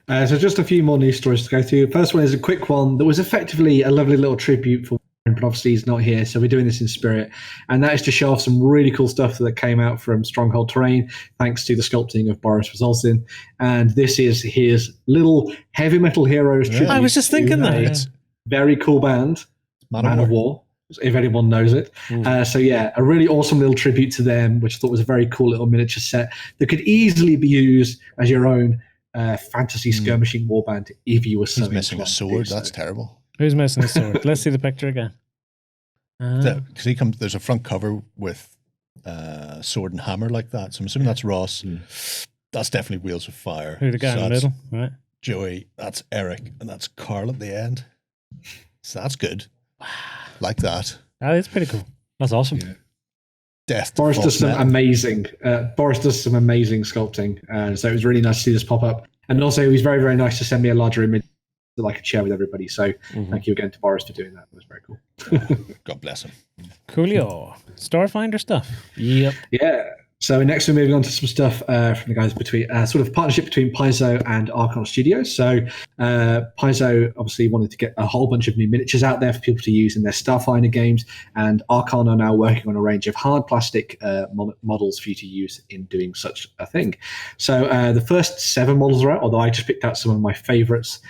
S4: So just a few more news stories to go through. First one is a quick one that was effectively a lovely little tribute for Warren, but obviously he's not here, so we're doing this in spirit. And that is to show off some really cool stuff that came out from Stronghold Terrain, thanks to the sculpting of Boris Rizolzin. And this is his little Heavy Metal Heroes tribute.
S1: I was just thinking
S4: to
S1: that.
S4: a very cool band, Man of War, if anyone knows it. So yeah, a really awesome little tribute to them, which I thought was a very cool little miniature set that could easily be used as your own fantasy skirmishing warband if you were so
S3: He's missing a
S4: inclined to
S3: sword.
S4: do so.
S3: That's terrible.
S1: Who's missing a sword? Let's see the picture again.
S3: Because there's a front cover with sword and hammer like that. So I'm assuming that's Ross. That's definitely Wheels of Fire.
S1: Who the guy in the
S3: that's
S1: middle? Right.
S3: Joey. That's Eric. And that's Carl at the end. So that's good. Like that.
S1: That is pretty cool.
S2: That's awesome.
S3: Death.
S4: Boris
S3: false
S4: does some
S3: metal.
S4: amazing. Boris does some amazing sculpting, so it was really nice to see this pop up. And also, it was very, very nice to send me a larger image that I could share with everybody. So, thank you again to Boris for doing that. It was very cool.
S3: God bless him.
S1: Coolio. Starfinder stuff.
S2: Yep.
S4: Yeah. So next we're moving on to some stuff from the guys between sort of partnership between Paizo and Archon Studios. So Paizo obviously wanted to get a whole bunch of new miniatures out there for people to use in their Starfinder games, and Archon are now working on a range of hard plastic models for you to use in doing such a thing. So the first 7 models are out, although I just picked out some of my favorites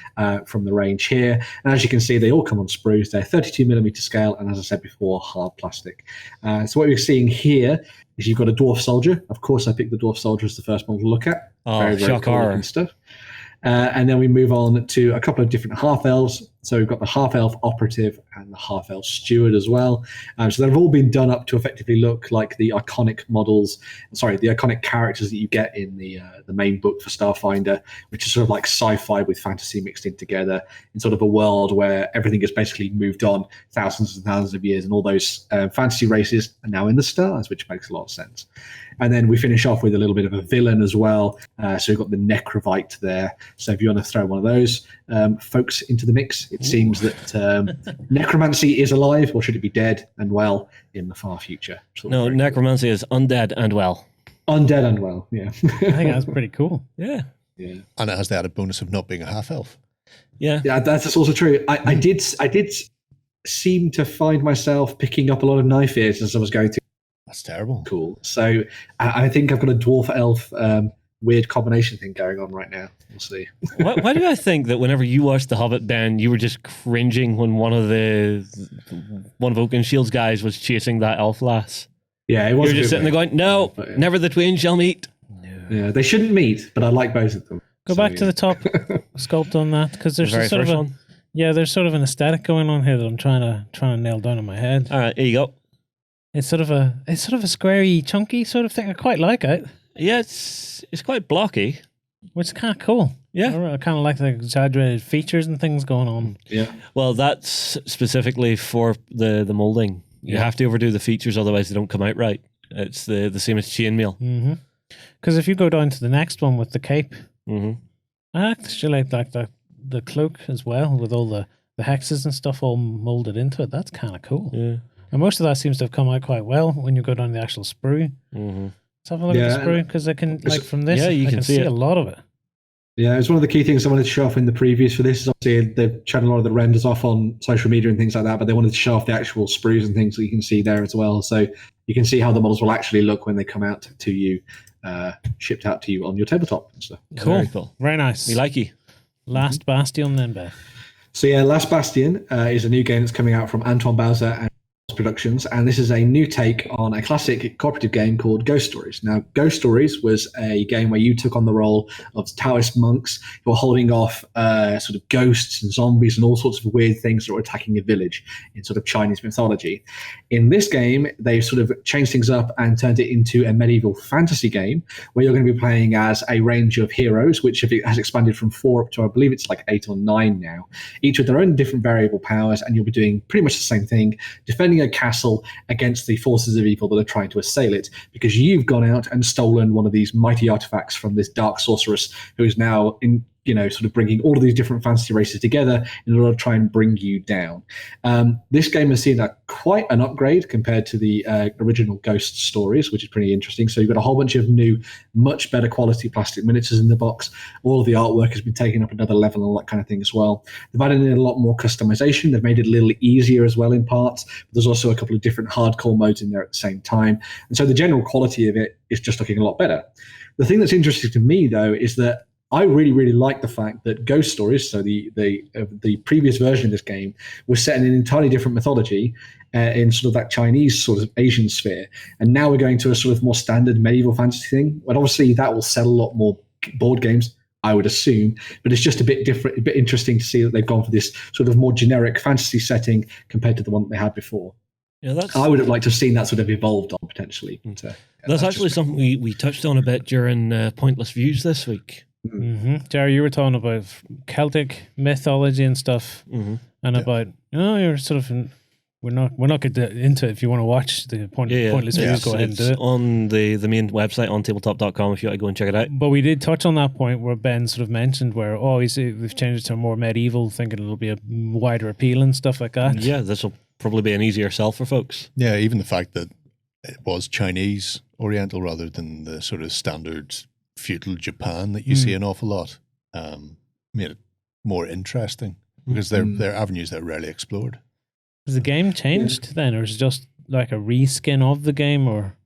S4: from the range here. And as you can see, they all come on sprues. They're 32mm scale, and as I said before, hard plastic. So what we're seeing here is you've got a dwarf soldier. Of course, I picked the dwarf soldier as the first model to look at.
S2: Oh,
S4: very, very cool
S2: shocker.
S4: looking stuff. And then we move on to a couple of different half elves. So we've got the half-elf operative and the half-elf steward as well. So they've all been done up to effectively look like the iconic the iconic characters that you get in the main book for Starfinder, which is sort of like sci-fi with fantasy mixed in together in sort of a world where everything has basically moved on thousands and thousands of years, and all those fantasy races are now in the stars, which makes a lot of sense. And then we finish off with a little bit of a villain as well. So we've got the Necrovite there. So if you want to throw one of those folks into the mix, it seems that necromancy is alive, or should it be dead and well in the far future?
S2: No, necromancy is undead and well.
S4: Undead and well, yeah.
S1: I think that's pretty cool.
S2: Yeah.
S4: Yeah.
S3: And it has the added bonus of not being a half-elf.
S2: Yeah.
S4: Yeah, that's also true. I did seem to find myself picking up a lot of knife ears as I was going through.
S3: That's terrible.
S4: Cool. So I think I've got a dwarf elf weird combination thing going on right now. We'll see.
S2: Why do I think that whenever you watched The Hobbit, Ben, you were just cringing when one of Oakenshields guys was chasing that elf lass?
S4: Yeah, it was.
S2: You're just sitting there going, "No, never the twain shall meet."
S4: Yeah, they shouldn't meet, but I like both of them.
S1: Go back to the top sculpt on that, because there's
S2: very
S1: sort of
S2: first
S1: a,
S2: one.
S1: yeah, there's sort of an aesthetic going on here that I'm trying to nail down in my head.
S2: All right, here you go.
S1: It's sort of a squarey, chunky sort of thing. I quite like it.
S2: Yeah, it's quite blocky.
S1: Which is kind of cool.
S2: Yeah.
S1: I kind of like the exaggerated features and things going on.
S4: Yeah.
S2: Well, that's specifically for the molding. You have to overdo the features, otherwise they don't come out right. It's the same as chainmail.
S1: Because if you go down to the next one with the cape,
S2: Mm-hmm.
S1: I actually like the cloak as well, with all the hexes and stuff all molded into it. That's kind of cool.
S2: Yeah.
S1: And most of that seems to have come out quite well when you go down the actual sprue.
S2: Mm-hmm.
S1: Let's have a look at the sprue, because I can, like, from this,
S2: you
S1: I
S2: can see
S1: a
S2: it.
S1: lot of it.
S4: Yeah, it's one of the key things I wanted to show off in the previews for this. Is obviously they've shown a lot of the renders off on social media and things like that, but they wanted to show off the actual sprues and things that you can see there as well. So you can see how the models will actually look when they come out to you, shipped out to you on your tabletop and stuff.
S1: Cool.
S2: Very cool.
S1: Very nice.
S2: We like you.
S1: Last Bastion then, Ben.
S4: So yeah, Last Bastion is a new game that's coming out from Antoine Bauza and Productions, and this is a new take on a classic cooperative game called Ghost Stories. Now, Ghost Stories was a game where you took on the role of Taoist monks who were holding off sort of ghosts and zombies and all sorts of weird things that were attacking a village in sort of Chinese mythology. In this game, they've sort of changed things up and turned it into a medieval fantasy game where you're going to be playing as a range of heroes, which has expanded from 4 up to, I believe it's like 8 or 9 now, each with their own different variable powers, and you'll be doing pretty much the same thing, defending a castle against the forces of evil that are trying to assail it, because you've gone out and stolen one of these mighty artifacts from this dark sorceress who is now sort of bringing all of these different fantasy races together in order to try and bring you down. This game has seen quite an upgrade compared to the original Ghost Stories, which is pretty interesting. So you've got a whole bunch of new, much better quality plastic miniatures in the box. All of the artwork has been taken up another level and all that kind of thing as well. They've added in a lot more customization. They've made it a little easier as well in parts. But there's also a couple of different hardcore modes in there at the same time. And so the general quality of it is just looking a lot better. The thing that's interesting to me, though, is that I really, really like the fact that Ghost Stories, so the previous version of this game, was set in an entirely different mythology in sort of that Chinese sort of Asian sphere. And now we're going to a sort of more standard medieval fantasy thing. But obviously that will sell a lot more board games, I would assume. But it's just a bit different, a bit interesting to see that they've gone for this sort of more generic fantasy setting compared to the one that they had before.
S2: Yeah,
S4: I would have liked to have seen that sort of evolved on potentially.
S2: That's actually something we touched on a bit during Pointless Views this week.
S1: Mm-hmm. Jerry, you were talking about Celtic mythology and stuff, and about you're sort of we're not getting into it. If you want to watch the pointless views, go ahead and do it
S2: on the main website OnTableTop.com if you want to go and check it out.
S1: But we did touch on that point where Ben sort of mentioned where we've changed it to a more medieval, thinking it'll be a wider appeal and stuff like that.
S2: Yeah, this will probably be an easier sell for folks.
S3: Yeah, even the fact that it was Chinese Oriental rather than the sort of standard feudal Japan that you see an awful lot, made it more interesting because they're avenues that are rarely explored.
S1: Has the game changed then, or is it just like a reskin of the game? Or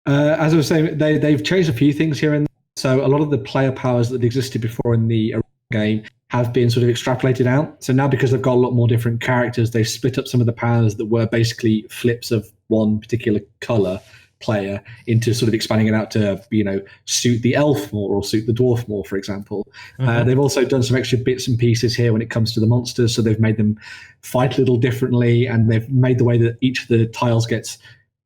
S4: as I was saying, they've changed a few things here and there. So a lot of the player powers that existed before in the game have been sort of extrapolated out. So now, because they've got a lot more different characters, they've split up some of the powers that were basically flips of one particular color player into sort of expanding it out to, suit the elf more or suit the dwarf more, for example. They've also done some extra bits and pieces here when it comes to the monsters. So they've made them fight a little differently, and they've made the way that each of the tiles gets.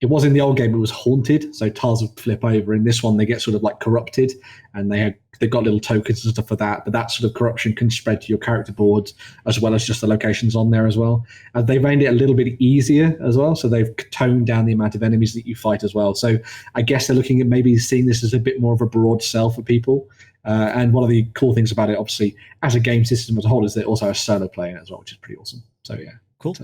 S4: It was in the old game, it was haunted, so tiles would flip over. In this one, they get sort of like corrupted, and they've got little tokens and stuff for that. But that sort of corruption can spread to your character boards, as well as just the locations on there as well. They've made it a little bit easier as well, so they've toned down the amount of enemies that you fight as well. So I guess they're looking at maybe seeing this as a bit more of a broad sell for people. And one of the cool things about it, obviously, as a game system as a whole, is that it also has solo play in it as well, which is pretty awesome. So yeah,
S2: cool.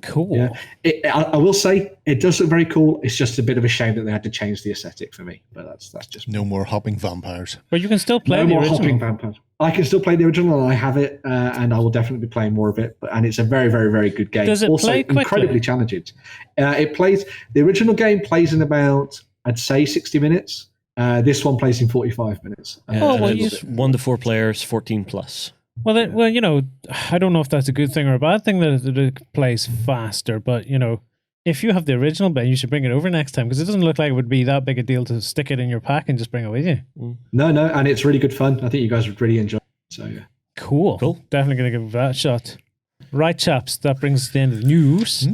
S1: Cool.
S4: Yeah. I will say it does look very cool. It's just a bit of a shame that they had to change the aesthetic for me, but that's just
S3: no more hopping vampires.
S1: But you can still play
S4: no
S1: the
S4: more
S1: original.
S4: hopping vampires. I can still play the original, and I have it, and I will definitely be playing more of it. And it's a very, very, very good game.
S1: Does it
S4: also
S1: play quickly?
S4: Incredibly challenging. The original game plays in about, I'd say, 60 minutes. This one plays in 45 minutes.
S2: It's 1 to 4 players, 14 plus.
S1: Well, I don't know if that's a good thing or a bad thing that it plays faster, but, if you have the original, Ben, you should bring it over next time, because it doesn't look like it would be that big a deal to stick it in your pack and just bring it with you.
S4: No, and it's really good fun. I think you guys would really enjoy it. So, yeah.
S1: Cool. Definitely going to give that a shot. Right, chaps, that brings us to the end of the news.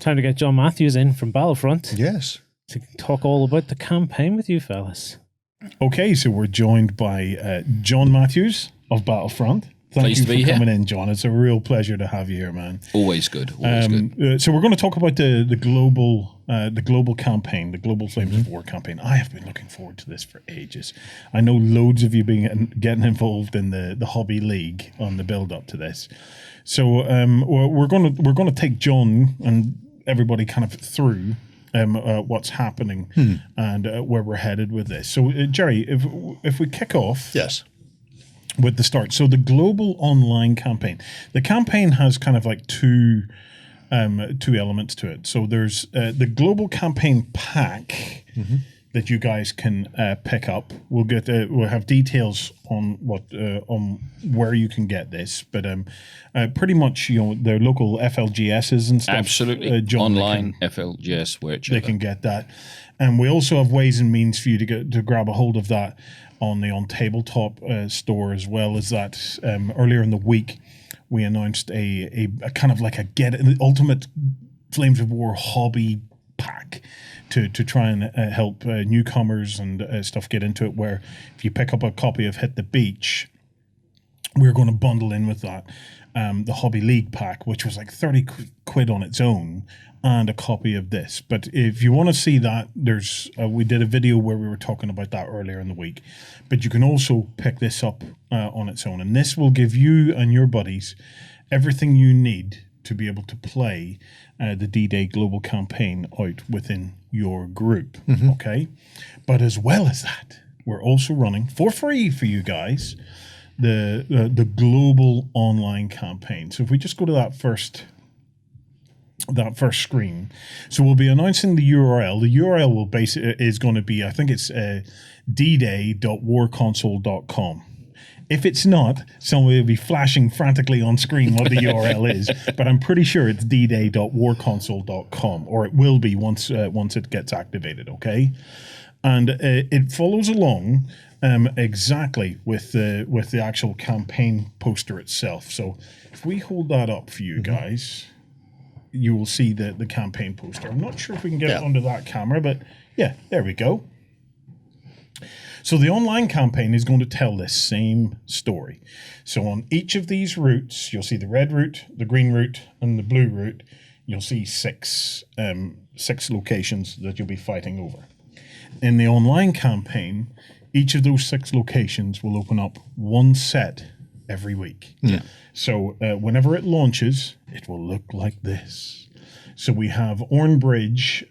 S1: Time to get John Matthews in from Battlefront.
S3: Yes.
S1: To talk all about the campaign with you fellas.
S7: Okay, so we're joined by John Matthews of Battlefront. Thank you for coming in, John. It's a real pleasure to have you here, man.
S8: Always good. Always good.
S7: So we're going to talk about the global campaign, the Global Flames of War campaign. I have been looking forward to this for ages. I know loads of you been getting involved in the hobby league on the build up to this. So we're going to take John and everybody kind of through what's happening and where we're headed with this. So Jerry, if we kick off,
S3: yes.
S7: With the start. So the global online campaign. The campaign has kind of like two elements to it. So there's the global campaign pack that you guys can pick up. We'll have details on on where you can get this, but pretty much the local FLGSs and stuff.
S8: Absolutely, online FLGS whichever
S7: they can get that, and we also have ways and means for you to grab a hold of that on the OnTableTop store, as well as that. Earlier in the week, we announced a kind of like the ultimate Flames of War hobby pack to try and help newcomers and stuff get into it, where if you pick up a copy of Hit the Beach, we're going to bundle in with that the Hobby League pack, which was like 30 quid on its own, and a copy of this. But if you want to see that, there's we did a video where we were talking about that earlier in the week. But you can also pick this up on its own, and this will give you and your buddies everything you need to be able to play the D-Day Global Campaign out within your group, okay? But as well as that, we're also running for free for you guys the global online campaign. So if we just go to that first screen, so we'll be announcing the URL. The URL is going to be, I think it's dday.warconsole.com. If it's not, somebody will be flashing frantically on screen what the URL is, but I'm pretty sure it's dday.warconsole.com, or it will be once it gets activated, okay? And it follows along exactly with the actual campaign poster itself. So if we hold that up for you guys, you will see the campaign poster. I'm not sure if we can get it onto that camera, but yeah, there we go. So the online campaign is going to tell this same story. So on each of these routes, you'll see the red route, the green route, and the blue route. You'll see six locations that you'll be fighting over. In the online campaign, each of those 6 locations will open up one set every week. Yeah. So whenever it launches, it will look like this. So we have Ornbridge,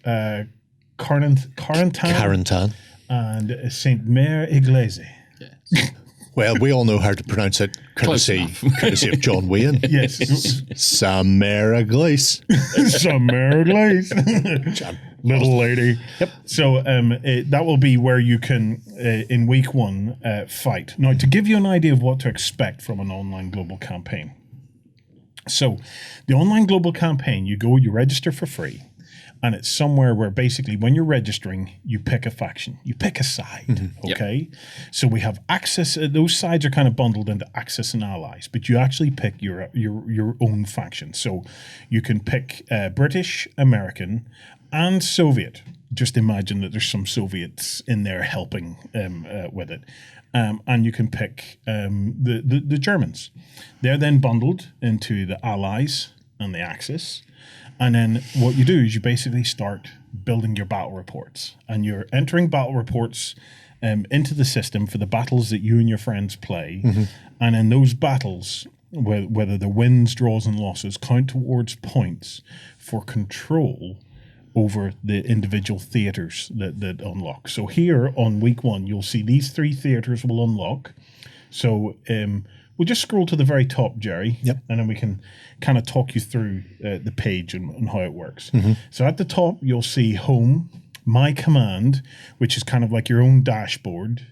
S7: Carentan, and Saint Mare Iglesia.
S8: Yes.
S3: Well, we all know how to pronounce it, courtesy of John Wayne.
S7: Yes.
S3: Samaraglace.
S7: Samaraglace. Little lady. Yep. So that will be where you can, in week 1, fight. Now, to give you an idea of what to expect from an online global campaign. So the online global campaign, you register for free. And it's somewhere where basically when you're registering, you pick a faction, you pick a side, okay? So we have Axis, those sides are kind of bundled into Axis and Allies, but you actually pick your own faction. So you can pick British, American, and Soviet. Just imagine that there's some Soviets in there helping with it. And you can pick the Germans. They're then bundled into the Allies and the Axis. And then what you do is you basically start building your battle reports. And you're entering battle reports into the system for the battles that you and your friends play. And then those battles, whether the wins, draws, and losses, count towards points for control over the individual theaters that unlock. So here on week 1, you'll see these 3 theaters will unlock. So we'll just scroll to the very top, Jerry, and then we can kind of talk you through the page and how it works. So at the top, you'll see Home, My Command, which is kind of like your own dashboard.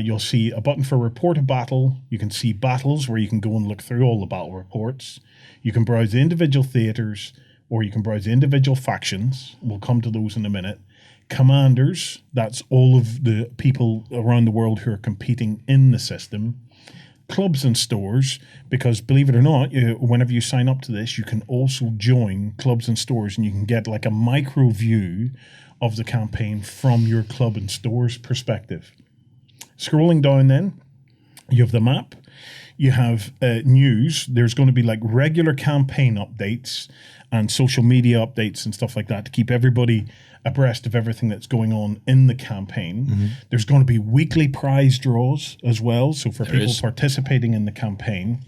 S7: You'll see a button for Report a Battle. You can see battles where you can go and look through all the battle reports. You can browse the individual theaters, or you can browse the individual factions. We'll come to those in a minute. Commanders, that's all of the people around the world who are competing in the system. Clubs and stores, because believe it or not, whenever you sign up to this, you can also join clubs and stores, and you can get like a micro view of the campaign from your club and stores perspective. Scrolling down then, you have the map. You have news. There's going to be like regular campaign updates and social media updates and stuff like that to keep everybody abreast of everything that's going on in the campaign. There's going to be weekly prize draws as well. So for people participating in the campaign,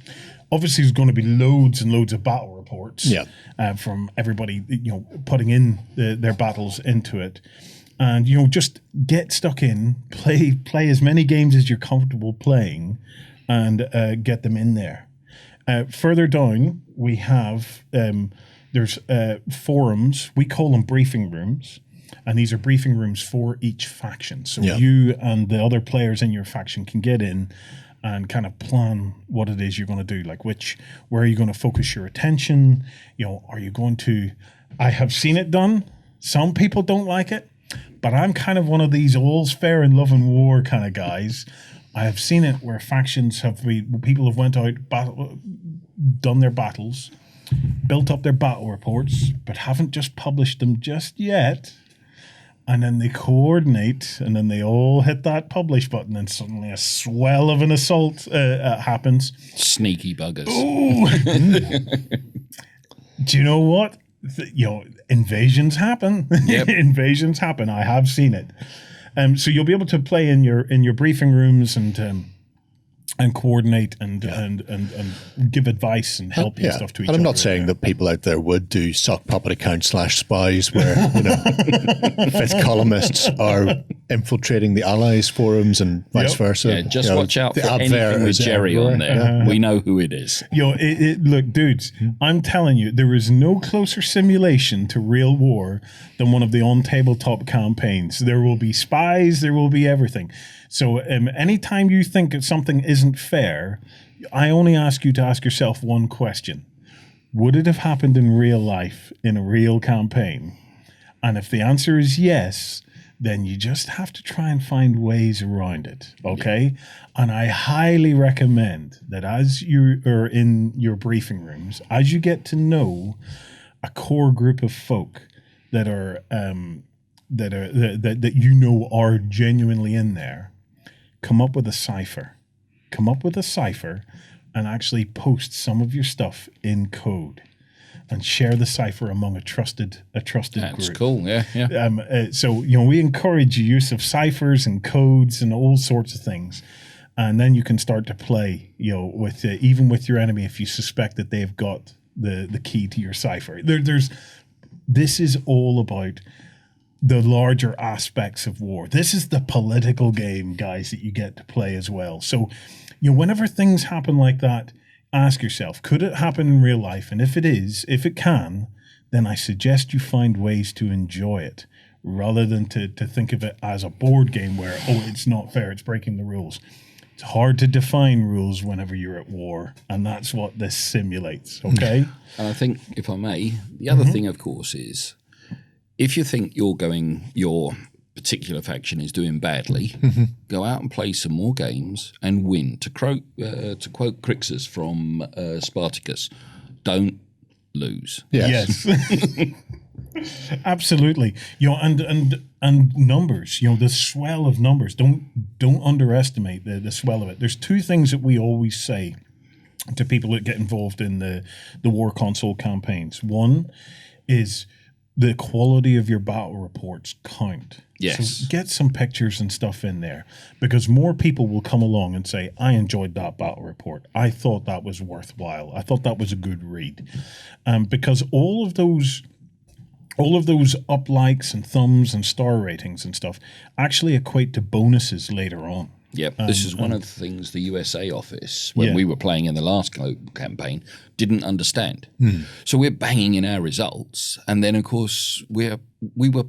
S7: obviously there's going to be loads and loads of battle reports from everybody, putting in their battles into it. And, just get stuck in, play as many games as you're comfortable playing, and get them in there. Further down, we have there's forums. We call them briefing rooms, and these are briefing rooms for each faction. So you and the other players in your faction can get in and kind of plan what it is you're going to do. Like where are you going to focus your attention? Are you going to? I have seen it done. Some people don't like it, but I'm kind of one of these all's fair in love and war kind of guys. I have seen it where factions people have went out, done their battles, built up their battle reports, but haven't just published them just yet. And then they coordinate, and then they all hit that publish button, and suddenly a swell of an assault happens.
S8: Sneaky buggers.
S7: Do you know what? Invasions happen. Invasions happen. I have seen it. So you'll be able to play in your briefing rooms and coordinate and give advice and help and stuff to each other.
S3: And I'm not saying that people out there would do sock puppet account /spies where fifth columnists are infiltrating the Allies forums and vice versa.
S8: Yeah, just watch out for anything with Jerry on there. We know who it is.
S7: Look, dudes, I'm telling you, there is no closer simulation to real war than one of the OnTableTop campaigns. There will be spies, there will be everything. So anytime you think that something isn't fair, I only ask you to ask yourself one question. Would it have happened in real life, in a real campaign? And if the answer is yes, then you just have to try and find ways around it, okay? Yeah. And I highly recommend that as you are in your briefing rooms, as you get to know a core group of folk that are that are genuinely in there, come up with a cipher. Come up with a cipher and actually post some of your stuff in code and share the cipher among a trusted group.
S8: That's cool, yeah.
S7: So, we encourage the use of ciphers and codes and all sorts of things. And then you can start to play, with even with your enemy if you suspect that they've got the key to your cipher. This is all about the larger aspects of war. This is the political game, guys, that you get to play as well. So, whenever things happen like that, ask yourself, could it happen in real life? And if it can, then I suggest you find ways to enjoy it rather than to think of it as a board game where, it's not fair, it's breaking the rules. It's hard to define rules whenever you're at war, and that's what this simulates, okay?
S8: And I think, if I may, the other thing, of course, is if you think your particular faction is doing badly, go out and play some more games and win. To quote Crixus from Spartacus, don't lose.
S3: Yes.
S7: Absolutely. And numbers, the swell of numbers. Don't underestimate the swell of it. There's two things that we always say to people that get involved in the war console campaigns. One is the quality of your battle reports count.
S8: Yes.
S7: So get some pictures and stuff in there, because more people will come along and say, I enjoyed that battle report. I thought that was worthwhile. I thought that was a good read. Because all of those up likes and thumbs and star ratings and stuff actually equate to bonuses later on.
S8: Yep, this is one of the things the USA office, when we were playing in the last campaign, didn't understand. So we're banging in our results, and then, of course, we were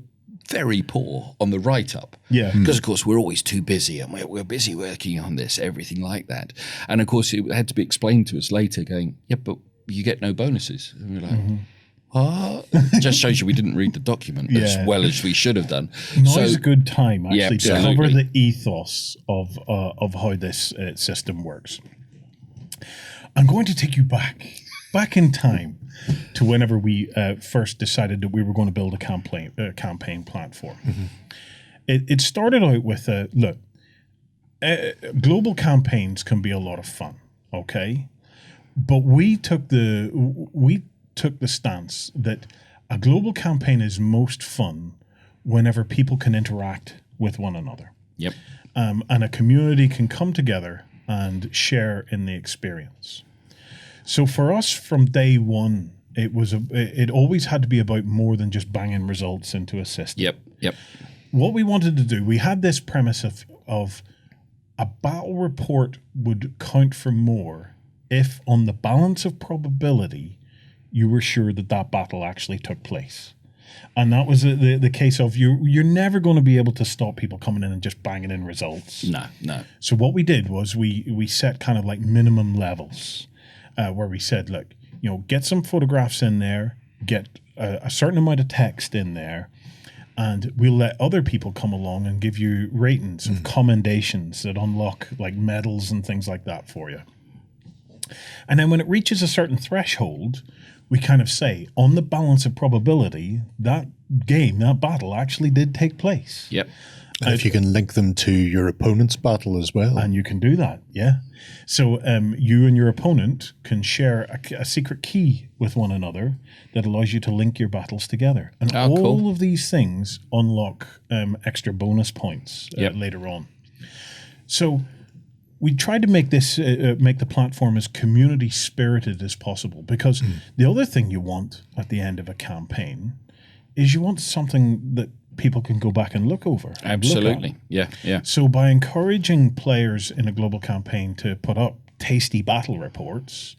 S8: very poor on the write-up.
S7: Yeah.
S8: Because, of course, we're always too busy, and we're busy working on this, everything like that. And, of course, it had to be explained to us later, going, yeah, but you get no bonuses. And we're like... It just shows you we didn't read the document as well as we should have done.
S7: Now is a good time, actually, to
S8: absolutely.
S7: cover the ethos of how this system works. I'm going to take you back in time to whenever we first decided that we were going to build a campaign platform. It started out with global campaigns can be a lot of fun, okay? But we took the stance that a global campaign is most fun whenever people can interact with one another.
S8: Yep.
S7: And a community can come together and share in the experience. So for us from day one, it always had to be about more than just banging results into a system.
S8: Yep.
S7: What we wanted to do, we had this premise of a battle report would count for more if on the balance of probability you were sure that battle actually took place. And that was the case of you're never going to be able to stop people coming in and just banging in results.
S8: No.
S7: So what we did was we set kind of like minimum levels where we said, look, get some photographs in there, get a certain amount of text in there, and we'll let other people come along and give you ratings of commendations that unlock like medals and things like that for you. And then when it reaches a certain threshold, we kind of say, on the balance of probability, that battle actually did take place.
S8: Yep.
S3: And if you can link them to your opponent's battle as well.
S7: And you can do that, yeah. So you and your opponent can share a secret key with one another that allows you to link your battles together. And all of these things unlock extra bonus points later on. So we tried to make this make the platform as community spirited as possible, because the other thing you want at the end of a campaign is you want something that people can go back and look over.
S8: Absolutely. Yeah.
S7: So by encouraging players in a global campaign to put up tasty battle reports,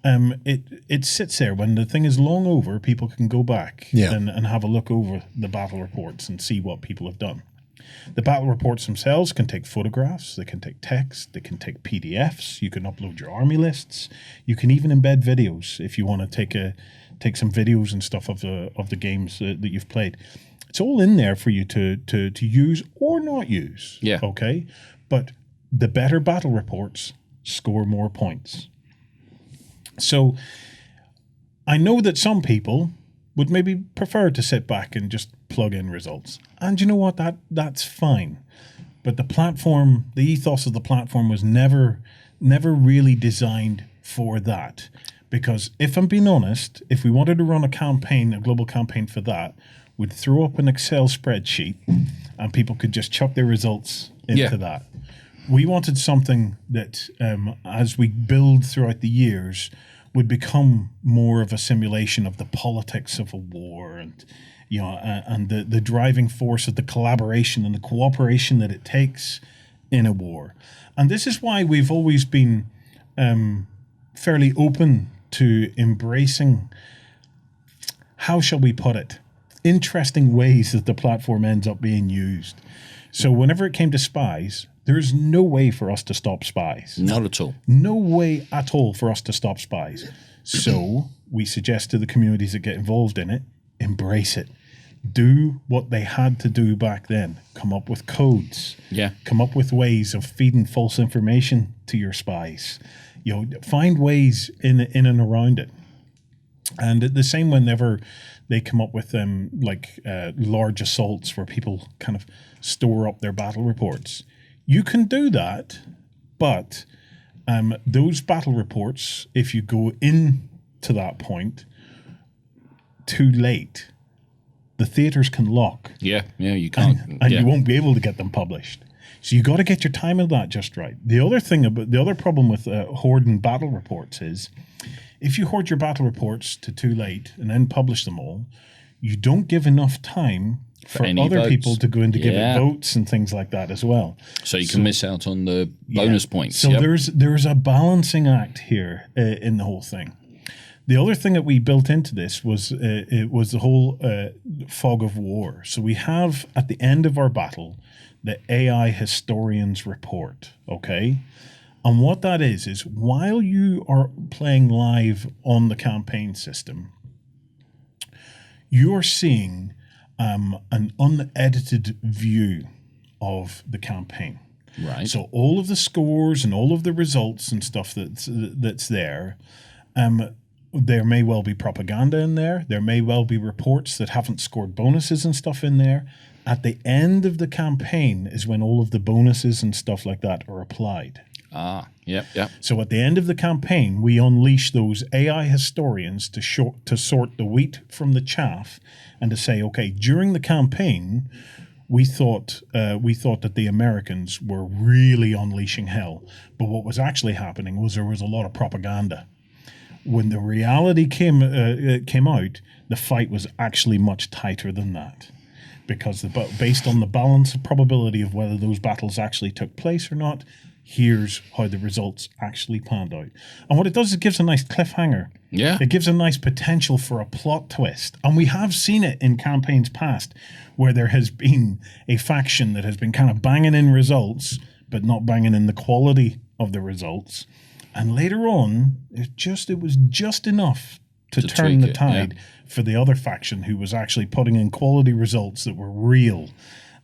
S7: it sits there. When the thing is long over, people can go back and have a look over the battle reports and see what people have done. The battle reports themselves can take photographs, they can take text, they can take PDFs, you can upload your army lists, you can even embed videos if you want to take some videos and stuff of the games that you've played. It's all in there for you to use or not use.
S8: Yeah.
S7: Okay? But the better battle reports score more points. So I know that some people would maybe prefer to sit back and just plug in results. And you know what? That's fine. But the platform, the ethos of the platform was never really designed for that. Because if I'm being honest, if we wanted to run a global campaign for that, we'd throw up an Excel spreadsheet and people could just chuck their results into that. We wanted something that, as we build throughout the years, would become more of a simulation of the politics of a war and the driving force of the collaboration and the cooperation that it takes in a war. And this is why we've always been fairly open to embracing, how shall we put it, interesting ways that the platform ends up being used. So whenever it came to Spies, there's no way for us to stop Spies.
S8: Not at all.
S7: No way at all for us to stop Spies. So we suggest to the communities that get involved in it, embrace it. do what they had to do back then. Come up with codes.
S8: Yeah.
S7: Come up with ways of feeding false information to your spies. Find ways in and around it. And the same whenever they come up with large assaults where people kind of store up their battle reports. You can do that, but those battle reports, if you go in to that point too late, the theaters can lock.
S8: Yeah, you can't.
S7: And you won't be able to get them published. So you got to get your timing of that just right. The other problem with hoarding battle reports is if you hoard your battle reports to too late and then publish them all, you don't give enough time for other people to go in to give it votes and things like that as well.
S8: So you can miss out on the bonus points.
S7: So there's a balancing act here in the whole thing. The other thing that we built into this was the whole fog of war. So we have at the end of our battle the AI historians report, okay? And what that is while you are playing live on the campaign system, you are seeing an unedited view of the campaign.
S8: Right.
S7: So all of the scores and all of the results and stuff that's there, there may well be propaganda in there. There may well be reports that haven't scored bonuses and stuff in there. At the end of the campaign is when all of the bonuses and stuff like that are applied.
S8: Yep.
S7: So at the end of the campaign, we unleash those AI historians to sort the wheat from the chaff and to say, okay, during the campaign, we thought that the Americans were really unleashing hell. But what was actually happening was there was a lot of propaganda. When the reality came out, the fight was actually much tighter than that. Because based on the balance of probability of whether those battles actually took place or not, here's how the results actually panned out. And what it does is it gives a nice cliffhanger.
S8: Yeah.
S7: It gives a nice potential for a plot twist. And we have seen it in campaigns past where there has been a faction that has been kind of banging in results, but not banging in the quality of the results. And later on, it was just enough to turn the tide for the other faction who was actually putting in quality results that were real.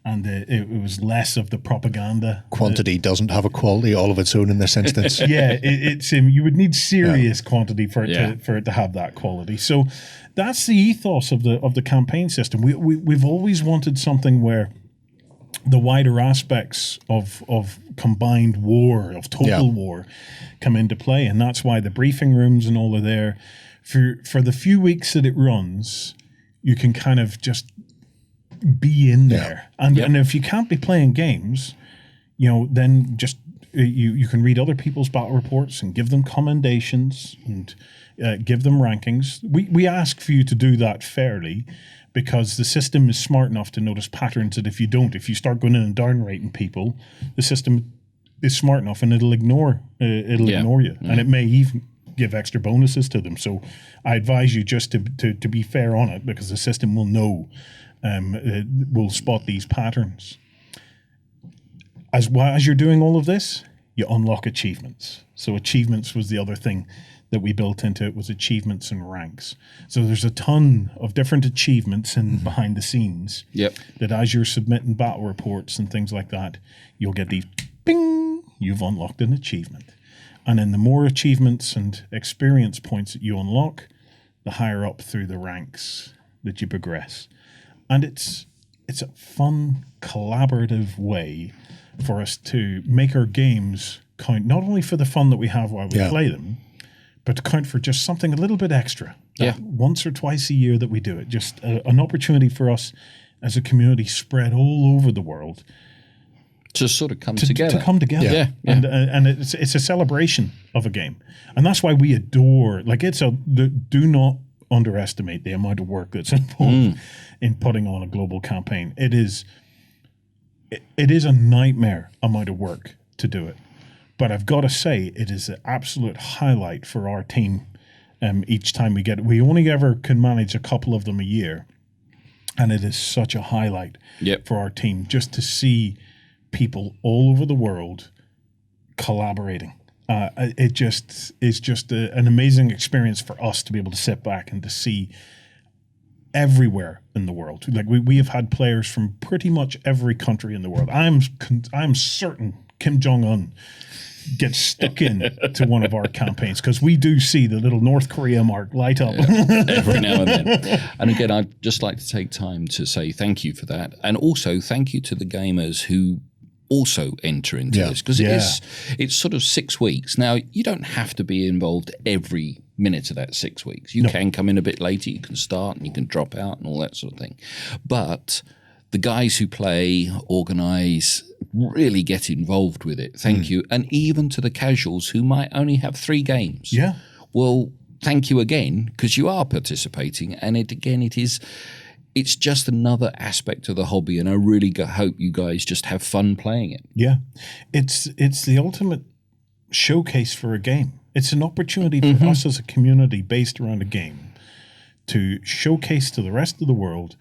S7: And it was less of the propaganda.
S3: Quantity doesn't have a quality all of its own in this instance.
S7: It's you would need serious quantity for it to have that quality. So that's the ethos of the campaign system. We've always wanted something where the wider aspects of combined war, of total war, come into play, and that's why the briefing rooms and all are there. For the few weeks that it runs, you can kind of just be in there. And if you can't be playing games, then just you can read other people's battle reports and give them commendations and give them rankings. We ask for you to do that fairly because the system is smart enough to notice patterns that if you start going in and downrating people, the system is smart enough and it'll ignore you. And it may even give extra bonuses to them. So I advise you just to be fair on it because the system will know, will spot these patterns. As you're doing all of this, you unlock achievements. So achievements was the other thing that we built into it, was achievements and ranks. So there's a ton of different achievements in behind the scenes. That as you're submitting battle reports and things like that, you'll get these ping, you've unlocked an achievement. And then the more achievements and experience points that you unlock, the higher up through the ranks that you progress. And it's a fun, collaborative way for us to make our games count, not only for the fun that we have while we play them, but to count for just something a little bit extra. Once or twice a year that we do it. Just an opportunity for us as a community spread all over the world
S8: to sort of come together.
S7: To come together. And it's a celebration of a game. And that's why we adore, do not underestimate the amount of work that's involved in putting on a global campaign. It is a nightmare amount of work to do it. But I've got to say, it is an absolute highlight for our team each time we get it. We only ever can manage a couple of them a year. And it is such a highlight for our team just to see people all over the world collaborating. It just is just an amazing experience for us to be able to sit back and to see everywhere in the world. Like we have had players from pretty much every country in the world. I'm certain Kim Jong-un gets stuck in to one of our campaigns, because we do see the little North Korea mark light up
S8: every now and then. And again, I'd just like to take time to say thank you for that, and also thank you to the gamers who also enter into this, because it's sort of 6 weeks. Now, you don't have to be involved every minute of that 6 weeks. You can come in a bit later, you can start and you can drop out and all that sort of thing. But the guys who play, organise, really get involved with it. Thank you. And even to the casuals who might only have 3 games.
S7: Yeah.
S8: Well, thank you again, because you are participating. And it's just another aspect of the hobby. And I really hope you guys just have fun playing it.
S7: Yeah. It's the ultimate showcase for a game. It's an opportunity for us as a community based around a game to showcase to the rest of the world,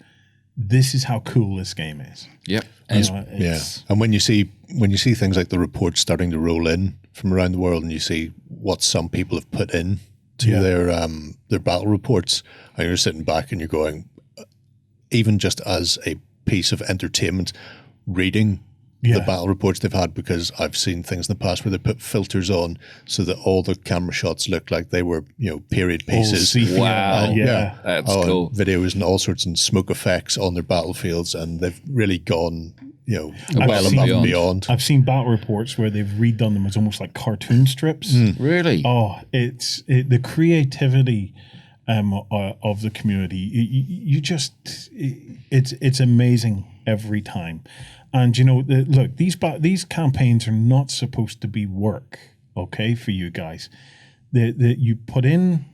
S7: this is how cool this game is.
S8: Yep.
S3: And when you see things like the reports starting to roll in from around the world, and you see what some people have put in to their battle reports, and you're sitting back and you're going, even just as a piece of entertainment, reading the battle reports they've had, because I've seen things in the past where they put filters on so that all the camera shots look like they were, period pieces.
S8: Wow. That's cool.
S3: Videos and all sorts and smoke effects on their battlefields, and they've really gone,
S8: well above and
S3: beyond.
S7: I've seen battle reports where they've redone them as almost like cartoon strips.
S8: Really?
S7: Oh, the creativity of the community. It's amazing every time. And look, these campaigns are not supposed to be work, okay, for you guys. You put in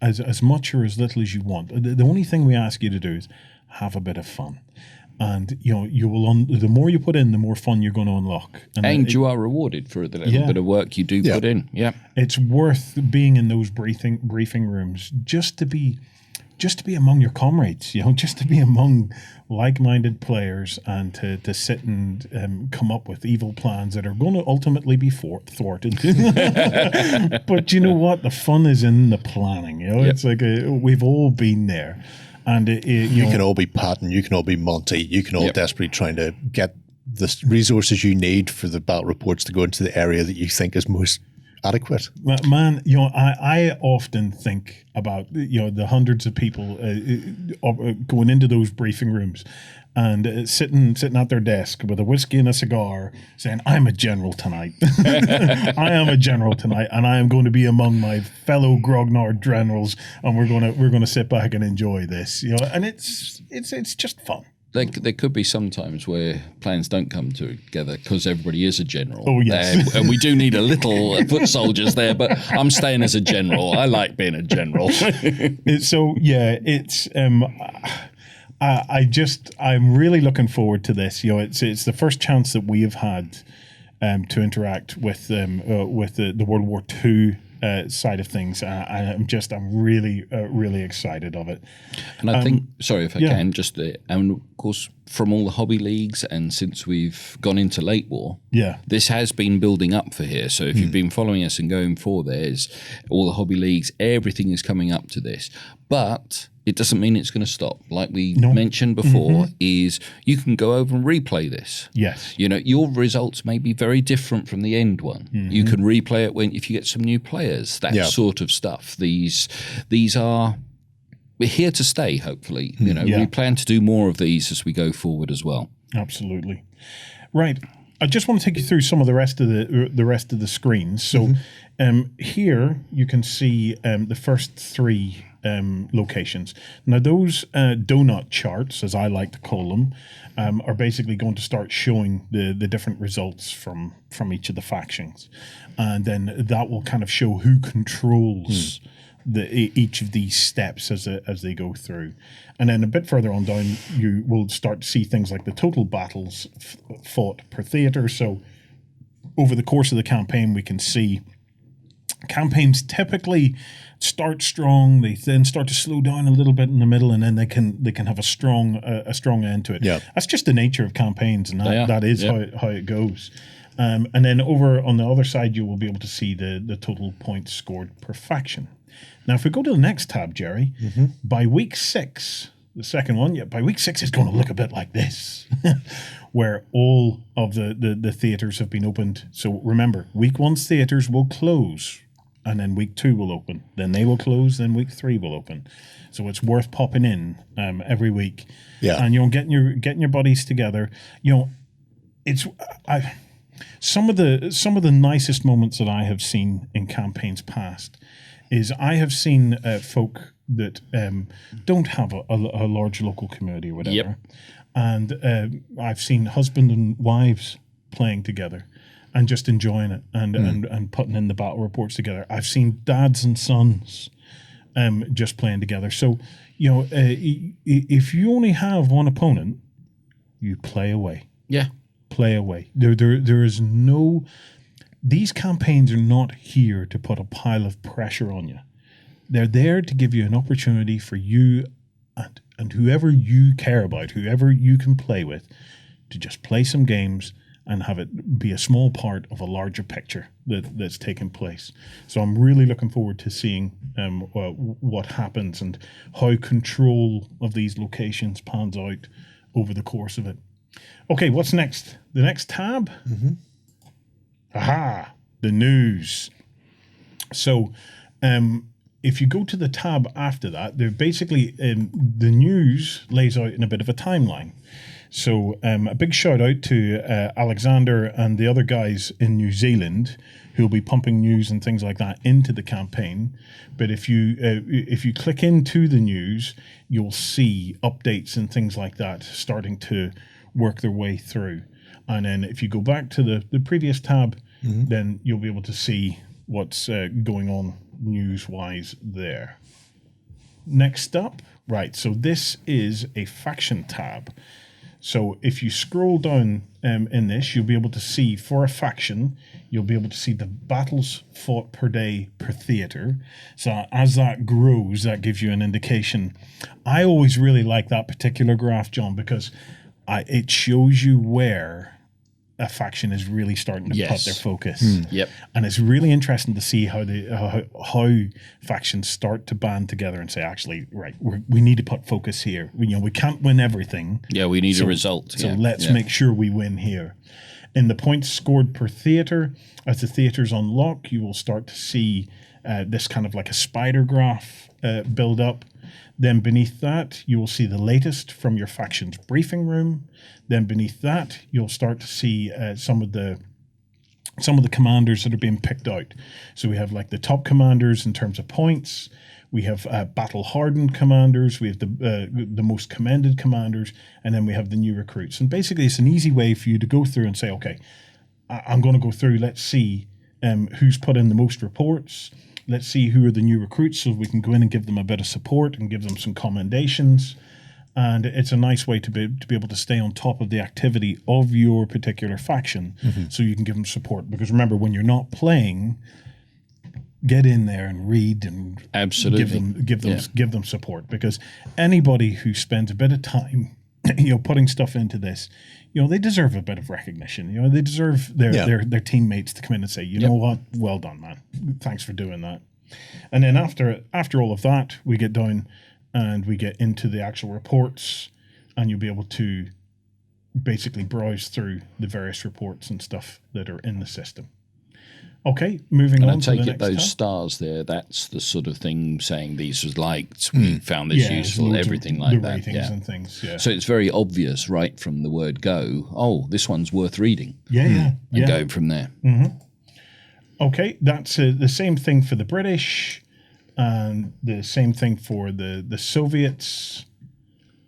S7: as much or as little as you want. The only thing we ask you to do is have a bit of fun. And you will the more you put in, the more fun you're going to unlock.
S8: And you are rewarded for the little bit of work you do put in. Yeah,
S7: it's worth being in those briefing rooms just to be among your comrades. Just to be among like-minded players, and to sit and come up with evil plans that are going to ultimately be thwarted. But you know what? The fun is in the planning. It's like we've all been there. And you
S3: can all be Patton, you can all be Monty, you can all desperately trying to get the resources you need for the battle reports to go into the area that you think is most adequate.
S7: Man, I often think about the hundreds of people going into those briefing rooms and sitting at their desk with a whiskey and a cigar, saying, "I'm a general tonight. I am a general tonight, and I am going to be among my fellow grognard generals, and we're going to sit back and enjoy this." And it's just fun.
S8: There could be some times where plans don't come together because everybody is a general.
S7: Oh, yes.
S8: And we do need a little foot soldiers there, but I'm staying as a general. I like being a general.
S7: I'm really looking forward to this. It's the first chance that we have had to interact with the World War II side of things. I'm really, really excited of it.
S8: And I think, sorry if I can, and of course, from all the hobby leagues, and since we've gone into late war, this has been building up for here. So if you've been following us and going for there's all the hobby leagues, everything is coming up to this. But it doesn't mean it's going to stop. Like we mentioned before, is you can go over and replay this.
S7: Yes.
S8: Your results may be very different from the end one. You can replay it if you get some new players, that sort of stuff. We're here to stay, hopefully. We plan to do more of these as we go forward as well.
S7: Absolutely. Right. I just want to take you through some of the rest of the screens. So here you can see the first 3 locations. Now those donut charts, as I like to call them, are basically going to start showing the different results from each of the factions, and then that will kind of show who controls each of these steps as they go through. And then a bit further on down, you will start to see things like the total battles fought per theater. So over the course of the campaign, we can see campaigns typically start strong. They then start to slow down a little bit in the middle, and then they can have a strong end to it. Yeah, that's just the nature of campaigns, and that is how it goes. And then over on the other side, you will be able to see the total points scored per faction. Now, if we go to the next tab, Jerry, by week 6, The second one, by week 6, is going to look a bit like this, where all of the theaters have been opened. So remember, week 1's theaters will close, and then week 2 will open. Then they will close, then week 3 will open. So it's worth popping in every week.
S3: Yeah.
S7: And getting your buddies together. It's some of the nicest moments that I have seen in campaigns past is I have seen folk that don't have a large local community or whatever.
S8: Yep.
S7: And I've seen husband and wives playing together and just enjoying it and putting in the battle reports together. I've seen dads and sons just playing together. So, if you only have one opponent, you play away.
S8: Yeah.
S7: Play away. There is no... These campaigns are not here to put a pile of pressure on you. They're there to give you an opportunity for you and whoever you care about, whoever you can play with, to just play some games and have it be a small part of a larger picture that's taking place. So I'm really looking forward to seeing what happens and how control of these locations pans out over the course of it. Okay, what's next? The next tab? Mm-hmm. Aha! The news. So, if you go to the tab after that, they're basically the news lays out in a bit of a timeline. So, a big shout out to Alexander and the other guys in New Zealand who will be pumping news and things like that into the campaign. But if you click into the news, you'll see updates and things like that starting to work their way through. And then if you go back to the previous tab, then you'll be able to see what's going on news-wise there. Next up, right, so this is a faction tab. So if you scroll down in this, you'll be able to see for a faction, you'll be able to see the battles fought per day per theater. So as that grows, that gives you an indication. I always really like that particular graph, John, because it shows you where a faction is really starting to put their focus.
S8: Yep.
S7: And it's really interesting to see how how factions start to band together and say, actually, right, we need to put focus here. We can't win everything.
S8: Yeah, we need a result.
S7: So let's make sure we win here. In the points scored per theater, as the theaters unlock, you will start to see this kind of like a spider graph build up. Then beneath that, you will see the latest from your faction's briefing room. Then beneath that, you'll start to see some of the commanders that are being picked out. So we have like the top commanders in terms of points. We have battle-hardened commanders. We have the most commended commanders. And then we have the new recruits. And basically, it's an easy way for you to go through and say, okay, I'm going to go through. Let's see who's put in the most reports. Let's see who are the new recruits so we can go in and give them a bit of support and give them some commendations. And it's a nice way to be able to stay on top of the activity of your particular faction so you can give them support. Because remember, when you're not playing, get in there and read and
S8: absolutely
S7: give them support. Because anybody who spends a bit of time putting stuff into this, they deserve a bit of recognition. They deserve their teammates to come in and say, you know what, well done, man. Thanks for doing that. And then after all of that, we get down and we get into the actual reports, and you'll be able to basically browse through the various reports and stuff that are in the system. Okay, moving on to the next
S8: And I take it those
S7: tab.
S8: stars there, that's the sort of thing saying these was liked, we found this useful, everything like
S7: the
S8: that.
S7: ratings and things,
S8: So it's very obvious right from the word go, this one's worth reading.
S7: And
S8: go from there.
S7: Okay, that's the same thing for the British, and the same thing for the Soviets,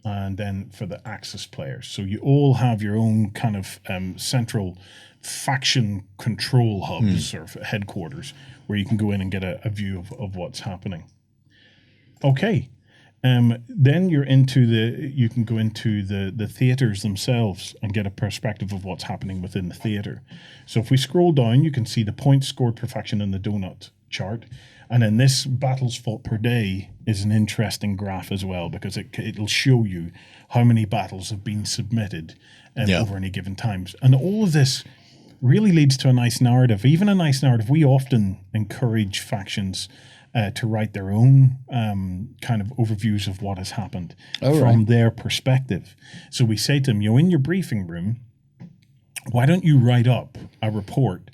S7: and then for the Axis players. So you all have your own kind of central faction control hubs or headquarters where you can go in and get a view of what's happening. Okay, then you can go into the theaters themselves and get a perspective of what's happening within the theater. So if we scroll down, you can see the points scored per faction in the donut chart. And then this battles fought per day is an interesting graph as well, because it'll show you how many battles have been submitted over any given times. And all of this really leads to a nice narrative. Even a nice narrative. We often encourage factions to write their own kind of overviews of what has happened from their perspective. So we say to them, in your briefing room, why don't you write up a report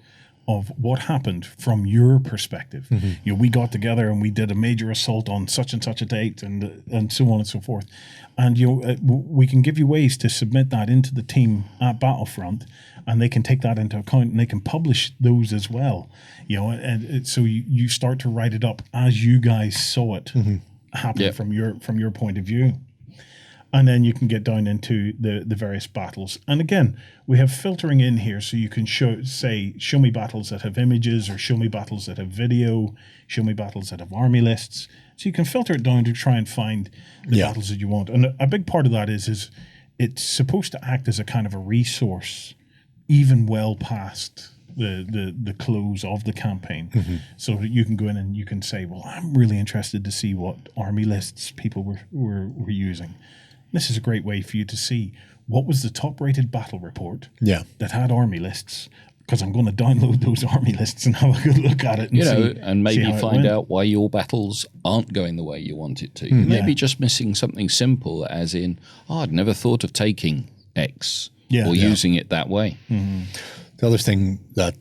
S7: of what happened from your perspective? We got together and we did a major assault on such and such a date, and so on and so forth. And we can give you ways to submit that into the team at Battlefront, and they can take that into account and they can publish those as well. So you start to write it up as you guys saw it happen from your point of view. And then you can get down into the various battles. And again, we have filtering in here, so you can show me battles that have images, or show me battles that have video, show me battles that have army lists. So you can filter it down to try and find the battles that you want. And a big part of that is it's supposed to act as a kind of a resource, even well past the close of the campaign. So that you can go in and you can say, well, I'm really interested to see what army lists people were using. This is a great way for you to see what was the top-rated battle report that had army lists, because I'm going to download those army lists and have a good look at it and
S8: and maybe find out why your battles aren't going the way you want it to. You may be just missing something simple, as in, I'd never thought of taking X or using it that way.
S3: The other thing that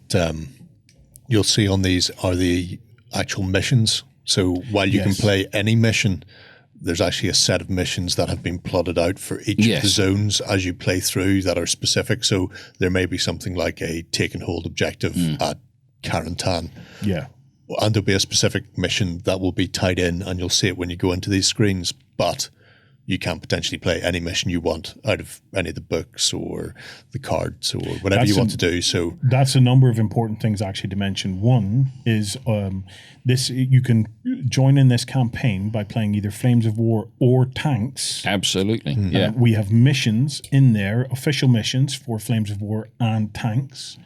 S3: you'll see on these are the actual missions. So while you can play any mission, there's actually a set of missions that have been plotted out for each of the zones as you play through that are specific. So there may be something like a take and hold objective at Carentan.
S7: Yeah.
S3: And there'll be a specific mission that will be tied in, and you'll see it when you go into these screens. But you can potentially play any mission you want out of any of the books or the cards or whatever you want to do. So
S7: that's a number of important things actually to mention. One is you can join in this campaign by playing either Flames of War or tanks.
S8: Absolutely.
S7: We have missions in there, official missions for Flames of War and tanks.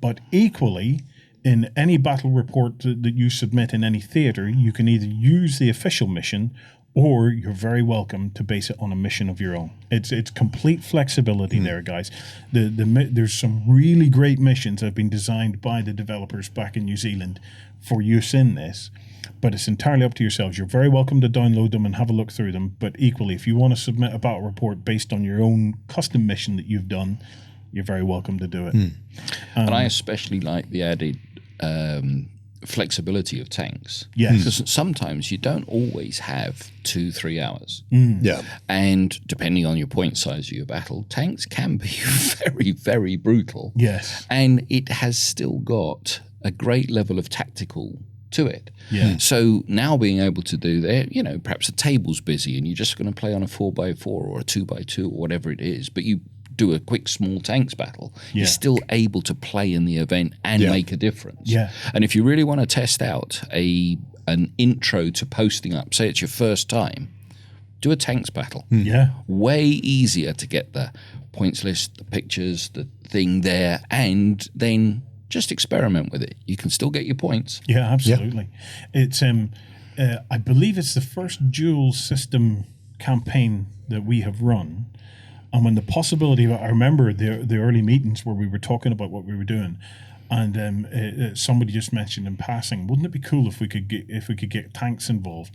S7: But equally, in any battle report that you submit in any theater, you can either use the official mission, or you're very welcome to base it on a mission of your own. It's complete flexibility there, guys. There's some really great missions that have been designed by the developers back in New Zealand for use in this, but it's entirely up to yourselves. You're very welcome to download them and have a look through them, but equally, if you want to submit a battle report based on your own custom mission that you've done, you're very welcome to do it.
S8: And I especially like the added flexibility of tanks.
S7: Yes.
S8: Because sometimes you don't always have 2-3 hours.
S3: yeah,
S8: And depending on your point size of your battle, tanks can be very, very brutal.
S7: Yes.
S8: And it has still got a great level of tactical to it.
S7: Yeah.
S8: So now being able to do that, perhaps the table's busy and you're just going to play on a 4x4 or a 2x2 or whatever it is, but you do a quick small tanks battle, you're still able to play in the event and make a difference.
S7: Yeah.
S8: And if you really want to test out an intro to posting up, say it's your first time, do a tanks battle.
S7: Yeah.
S8: Way easier to get the points list, the pictures, the thing there, and then just experiment with it. You can still get your points.
S7: Yeah, absolutely. It's I believe it's the first dual system campaign that we have run. And when the possibility of, I remember the early meetings where we were talking about what we were doing, and somebody just mentioned in passing, wouldn't it be cool if we could get tanks involved?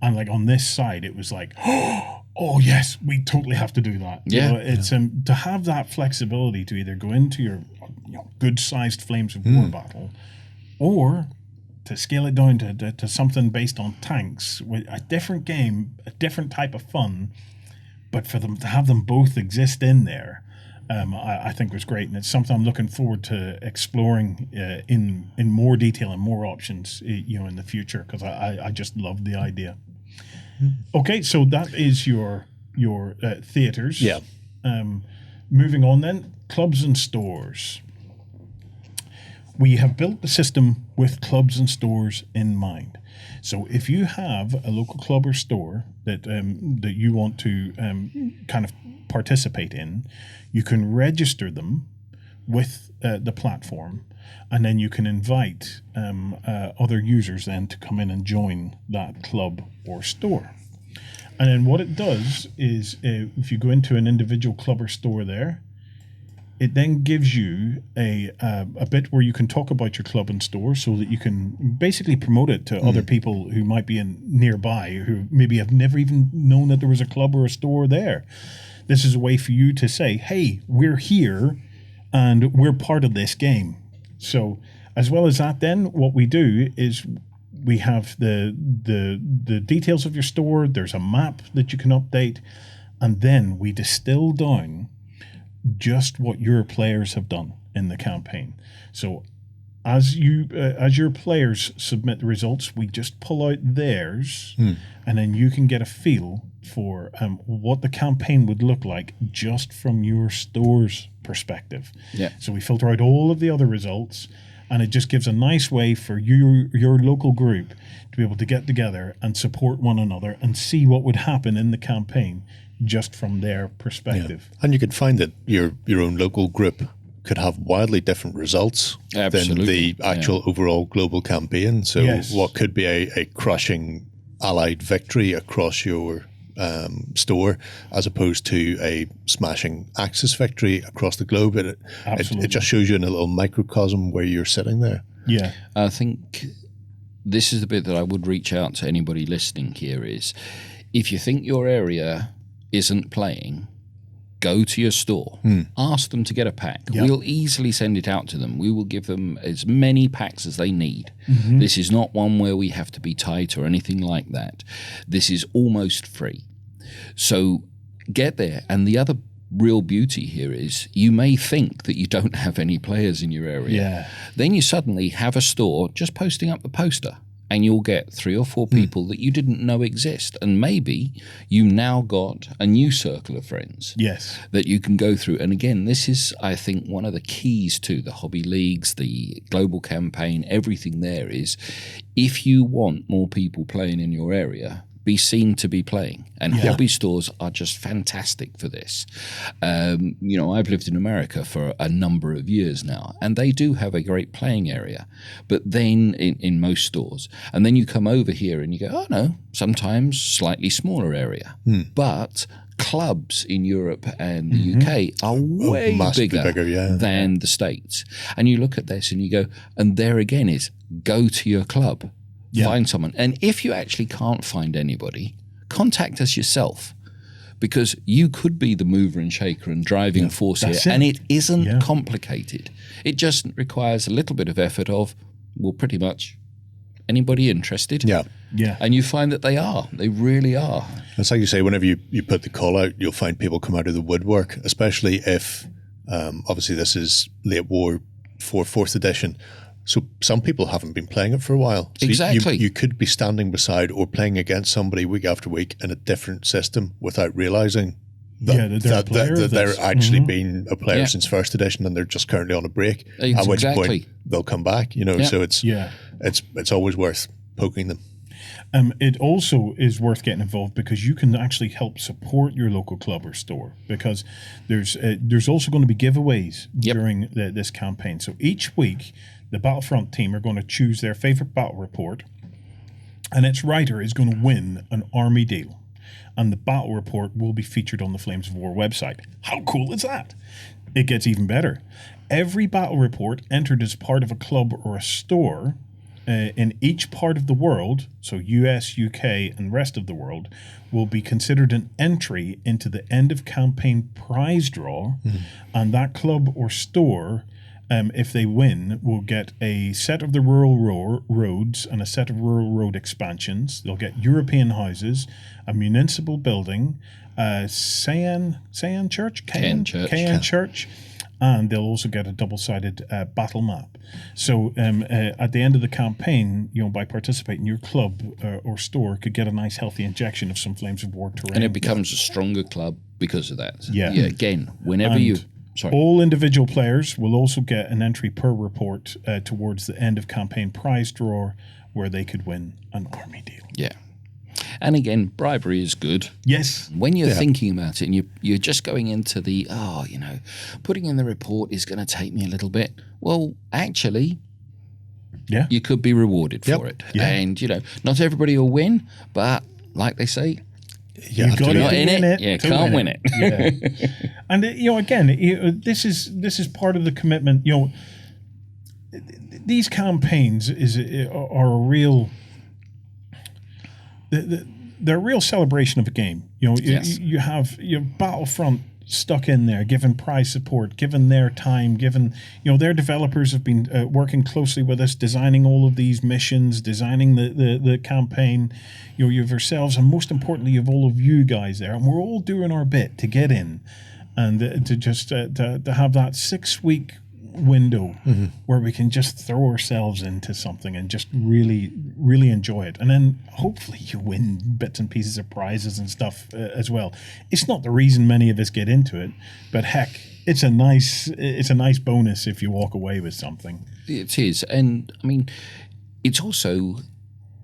S7: And like on this side, it was like, oh yes, we totally have to do that.
S8: Yeah,
S7: it's to have that flexibility to either go into your good-sized Flames of War battle, or to scale it down to something based on tanks with a different game, a different type of fun. But for them to have them both exist in there, I think was great, and it's something I'm looking forward to exploring in more detail and more options, in the future, because I just love the idea. Okay, so that is your theaters.
S3: Yeah.
S7: Moving on then, clubs and stores. We have built the system with clubs and stores in mind. So if you have a local club or store that you want to kind of participate in, you can register them with the platform, and then you can invite other users then to come in and join that club or store. And then what it does is if you go into an individual club or store there, it then gives you a bit where you can talk about your club and store, so that you can basically promote it to other people who might be nearby, who maybe have never even known that there was a club or a store there. This is a way for you to say, hey, we're here and we're part of this game. So as well as that, then what we do is we have the details of your store. There's a map that you can update, and then we distill down just what your players have done in the campaign. So as your players submit the results, we just pull out theirs, and then you can get a feel for what the campaign would look like just from your store's perspective.
S8: Yeah.
S7: So we filter out all of the other results, and it just gives a nice way for your local group to be able to get together and support one another and see what would happen in the campaign just from their perspective.
S3: And you could find that your own local group could have wildly different results than the actual overall global campaign. So what could be a crushing allied victory across your store, as opposed to a smashing Axis victory across the globe. It just shows you in a little microcosm where you're sitting there.
S7: Yeah.
S8: I think this is the bit that I would reach out to anybody listening here is, if you think your area isn't playing, go to your store, ask them to get a pack. We'll easily send it out to them. We will give them as many packs as they need. This is not one where we have to be tight or anything like that. This is almost free. So get there. And the other real beauty here is, you may think that you don't have any players in your area.
S7: Yeah.
S8: Then you suddenly have a store just posting up the poster, and you'll get 3 or 4 people that you didn't know exist. And maybe you now got a new circle of friends that you can go through. And again, this is, I think, one of the keys to the hobby leagues, the global campaign, everything there is, if you want more people playing in your area, be seen to be playing. And hobby stores are just fantastic for this. You know, I've lived in America for a number of years now, and they do have a great playing area, but then in most stores. And then you come over here and you go, oh no, sometimes slightly smaller area. But clubs in Europe and the UK are way bigger than the States. And you look at this and you go, and there again is, go to your club. Find someone. And if you actually can't find anybody, contact us yourself, because you could be the mover and shaker and driving force here. And it isn't complicated. It just requires a little bit of effort of, well, pretty much anybody interested?
S3: Yeah.
S8: And you find that they are. They really are.
S3: It's like you say, whenever you put the call out, you'll find people come out of the woodwork, especially if, obviously this is late war for 4th edition. So some people haven't been playing it for a while. So you could be standing beside or playing against somebody week after week in a different system without realizing that they're actually been a player since 1st edition, and they're just currently on a break. At which point they'll come back. You know, so it's always worth poking them.
S7: It also is worth getting involved because you can actually help support your local club or store, because there's also going to be giveaways during this campaign. So each week, the Battlefront team are going to choose their favorite battle report, and its writer is going to win an army deal. And the battle report will be featured on the Flames of War website. How cool is that? It gets even better. Every battle report entered as part of a club or a store in each part of the world, so US, UK, and rest of the world, will be considered an entry into the end of campaign prize draw, and that club or store, if they win, will get a set of the rural roads and a set of rural road expansions. They'll get European houses, a municipal building, Caen Church, and they'll also get a double-sided battle map. So at the end of the campaign, you know, by participating, your club or store could get a nice healthy injection of some Flames of War terrain.
S8: And it becomes a stronger club because of that.
S7: Yeah.
S8: Again, whenever
S7: all individual players will also get an entry per report towards the end of campaign prize draw, where they could win an army deal.
S8: Yeah. And again, bribery is good.
S7: Yes.
S8: When you're thinking about it and you're just going into the, putting in the report is going to take me a little bit. Well, actually, you could be rewarded for it. Yeah. And, not everybody will win, but like they say,
S3: Yeah,
S7: you got
S8: Not
S7: to
S8: in
S7: be
S8: it,
S7: in it.
S8: you
S7: to
S8: can't win it.
S7: Yeah. And again, this is part of the commitment. These campaigns are a real. They're a real celebration of a game.
S8: Yes.
S7: You have Battlefront stuck in there, given prize support, given their time, given their developers have been working closely with us, designing all of these missions, designing the campaign. You have yourselves, and most importantly, you have all of you guys there, and we're all doing our bit to get in, and to just to have that 6-week window where we can just throw ourselves into something and just really, really enjoy it. And then hopefully you win bits and pieces of prizes and stuff as well. It's not the reason many of us get into it, but heck, it's a nice bonus if you walk away with something.
S8: It is. And I mean, it's also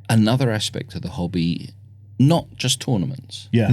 S8: another aspect of the hobby, not just tournaments.
S7: Yeah.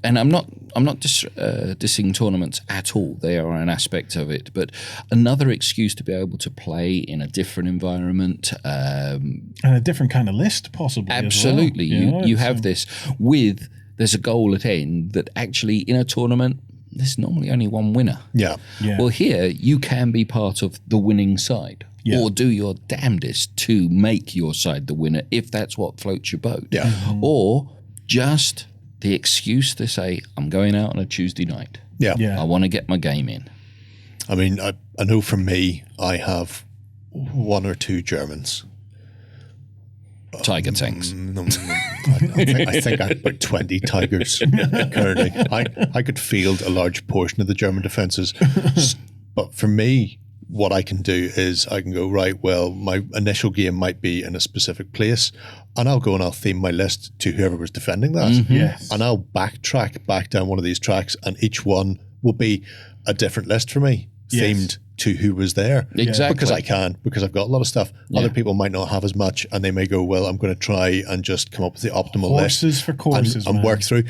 S8: And I'm not dissing tournaments at all. They are an aspect of it, but another excuse to be able to play in a different environment,
S7: And a different kind of list, possibly.
S8: absolutely.
S7: As well.
S8: You have this with, there's a goal at end that actually in a tournament, there's normally only one winner.
S3: Yeah.
S7: Yeah.
S8: Well, here you can be part of the winning side.
S7: Yeah.
S8: Or do your damnedest to make your side the winner if that's what floats your boat.
S3: Yeah.
S8: Or just the excuse to say, I'm going out on a Tuesday night.
S3: Yeah.
S7: Yeah.
S8: I want to get my game in.
S3: I mean, I know for me, I have 1 or 2 Germans.
S8: Tiger tanks.
S3: I think I have about 20 Tigers currently. I could field a large portion of the German defences. But for me, what I can do is I can go, right, well, my initial game might be in a specific place, and I'll go and I'll theme my list to whoever was defending that.
S7: Yes.
S3: And I'll backtrack back down one of these tracks, and each one will be a different list for me, themed to who was there.
S8: Exactly.
S3: Because I've got a lot of stuff. Other people might not have as much, and they may go, well, I'm going to try and just come up with the optimal
S7: Horses
S3: list
S7: for courses,
S3: and
S7: man.
S3: work through.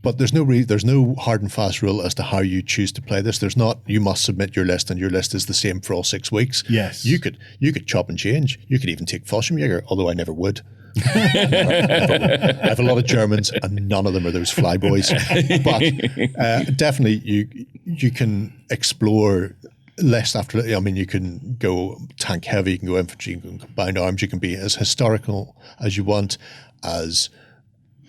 S3: But there's no hard and fast rule as to how you choose to play this. There's not, you must submit your list and your list is the same for all 6 weeks.
S7: Yes.
S3: You could chop and change. You could even take Fallschirmjäger, although I never would. I have a lot of Germans and none of them are those flyboys. But definitely you can explore list after, I mean, you can go tank heavy, you can go infantry, you can combine arms, you can be as historical as you want, as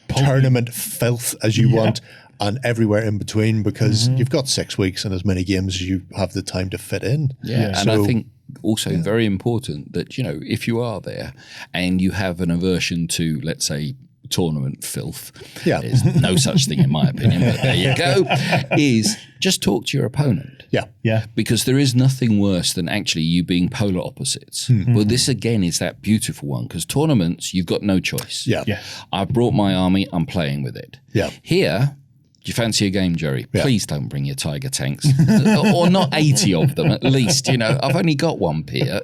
S3: tournament filth as you want, and everywhere in between, because you've got 6 weeks and as many games as you have the time to fit in.
S8: And I think also very important that, if you are there and you have an aversion to, let's say, tournament filth, there's no such thing in my opinion, but there you go, is just talk to your opponent.
S3: Yeah.
S8: Because there is nothing worse than actually you being polar opposites. Well, this again is that beautiful one, because tournaments, you've got no choice.
S3: Yeah.
S8: I've brought my army, I'm playing with it.
S3: Yeah.
S8: Here, do you fancy a game, Jerry? Please don't bring your Tiger tanks. Or not 80 of them, at least. I've only got one Peter.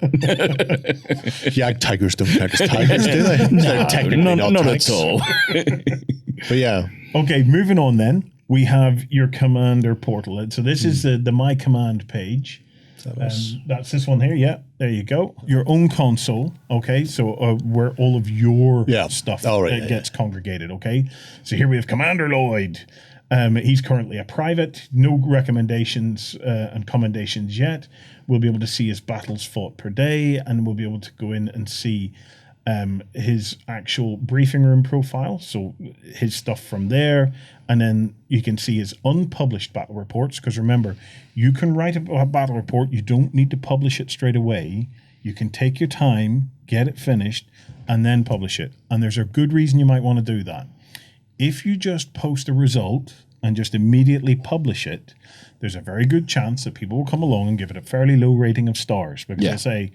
S3: Yeah, tigers don't count as tigers, do they?
S8: No,
S3: technically not
S8: at all.
S3: But yeah.
S7: Okay, moving on then. We have your commander portal. So this is the My Command page. That's this one here. Yeah, there you go. Your own console. Okay, so where all of your stuff gets congregated. Okay, so here we have Commander Lloyd. He's currently a private. No recommendations and commendations yet. We'll be able to see his battles fought per day, and we'll be able to go in and see his actual briefing room profile, so his stuff from there, and then you can see his unpublished battle reports, because remember, you can write a battle report, you don't need to publish it straight away. You can take your time, get it finished, and then publish it, and there's a good reason you might want to do that. If you just post a result and just immediately publish it, there's a very good chance that people will come along and give it a fairly low rating of stars, because they'll say,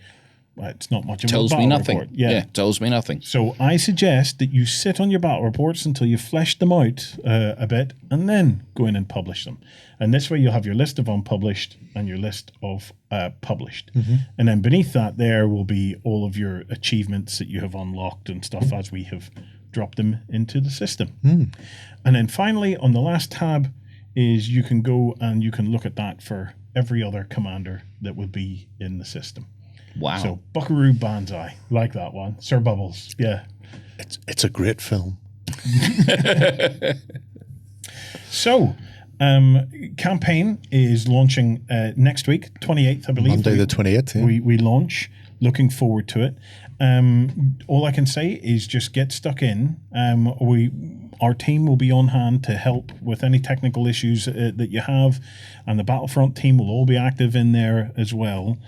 S7: well, it's not much of a battle report.
S8: Tells me nothing.
S7: So I suggest that you sit on your battle reports until you've fleshed them out a bit, and then go in and publish them. And this way you'll have your list of unpublished and your list of published. And then beneath that there will be all of your achievements that you have unlocked and stuff as we have dropped them into the system. And then finally, on the last tab, is you can go and you can look at that for every other commander that would be in the system.
S8: Wow.
S7: So Buckaroo Banzai, like that one. Sir Bubbles, yeah.
S3: It's a great film.
S7: So, campaign is launching next week, 28th, I believe.
S3: Monday the 28th. Yeah.
S7: We launch. Looking forward to it. All I can say is just get stuck in. Our team will be on hand to help with any technical issues that you have, and the Battlefront team will all be active in there as well.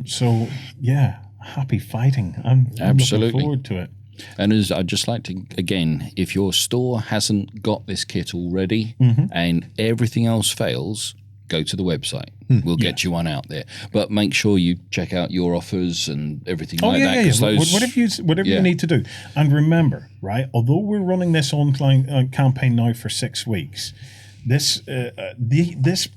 S7: So yeah, happy fighting. I'm
S8: Absolutely
S7: looking forward to it.
S8: And as I'd just like to, again, if your store hasn't got this kit already and everything else fails, go to the website. We'll get you one out there. But make sure you check out your offers and everything that.
S7: Whatever you need to do. And remember, right, although we're running this online campaign now for 6 weeks, this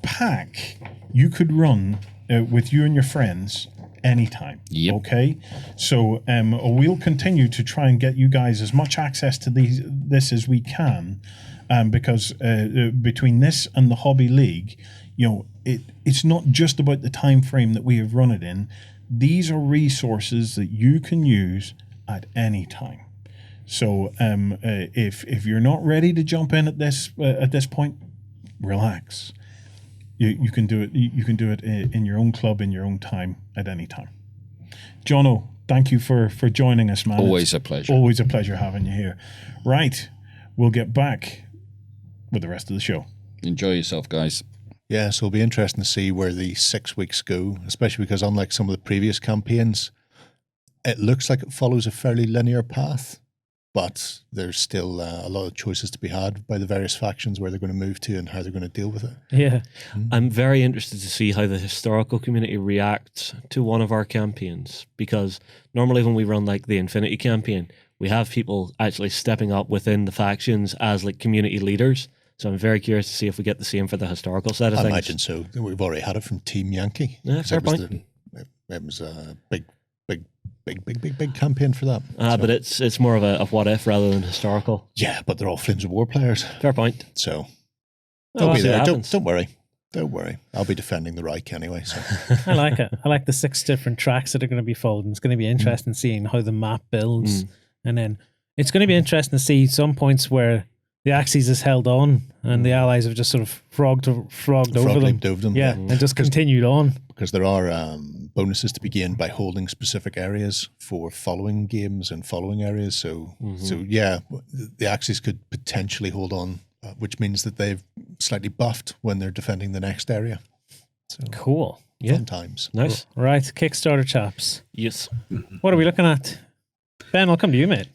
S7: pack you could run with you and your friends anytime. Okay, so we'll continue to try and get you guys as much access to this as we can, because between this and the Hobby League, it's not just about the time frame that we have run it in. These are resources that you can use at any time. So if you're not ready to jump in at this point, relax. You can do it. You can do it in your own club, in your own time, at any time. Jono, thank you for joining us, man.
S8: Always a pleasure.
S7: Always a pleasure having you here. Right, we'll get back with the rest of the show.
S8: Enjoy yourself, guys.
S3: Yeah, so it'll be interesting to see where the 6 weeks go, especially because unlike some of the previous campaigns, it looks like it follows a fairly linear path, but there's still a lot of choices to be had by the various factions where they're going to move to and how they're going to deal with it.
S1: Yeah.
S2: I'm very interested to see how the historical community reacts to one of our campaigns, because normally when we run like the Infinity campaign, we have people actually stepping up within the factions as like community leaders. So I'm very curious to see if we get the same for the historical side of things.
S3: I imagine so. We've already had it from Team Yankee.
S2: Yeah, fair point.
S3: It was a big campaign for that.
S2: But it's more of a what if rather than historical.
S3: Yeah, but they're all Flames of War players.
S2: Fair point.
S3: So
S2: Well,
S3: they'll be there.
S2: happens.
S3: Don't worry. Don't worry. I'll be defending the Reich anyway. So
S1: I like it. I like the 6 different tracks that are going to be folding. It's going to be interesting seeing how the map builds. And then it's going to be interesting to see some points where the Axis is held on and the Allies have just sort of frogged over them. Yeah, and just continued on.
S3: Because there are bonuses to be gained by holding specific areas for following games and following areas. So yeah, the Axis could potentially hold on, which means that they've slightly buffed when they're defending the next area. So
S1: Cool.
S3: fun times.
S2: Nice.
S1: Right, Kickstarter chaps.
S2: Yes.
S1: What are we looking at? Ben, I'll come to you, mate.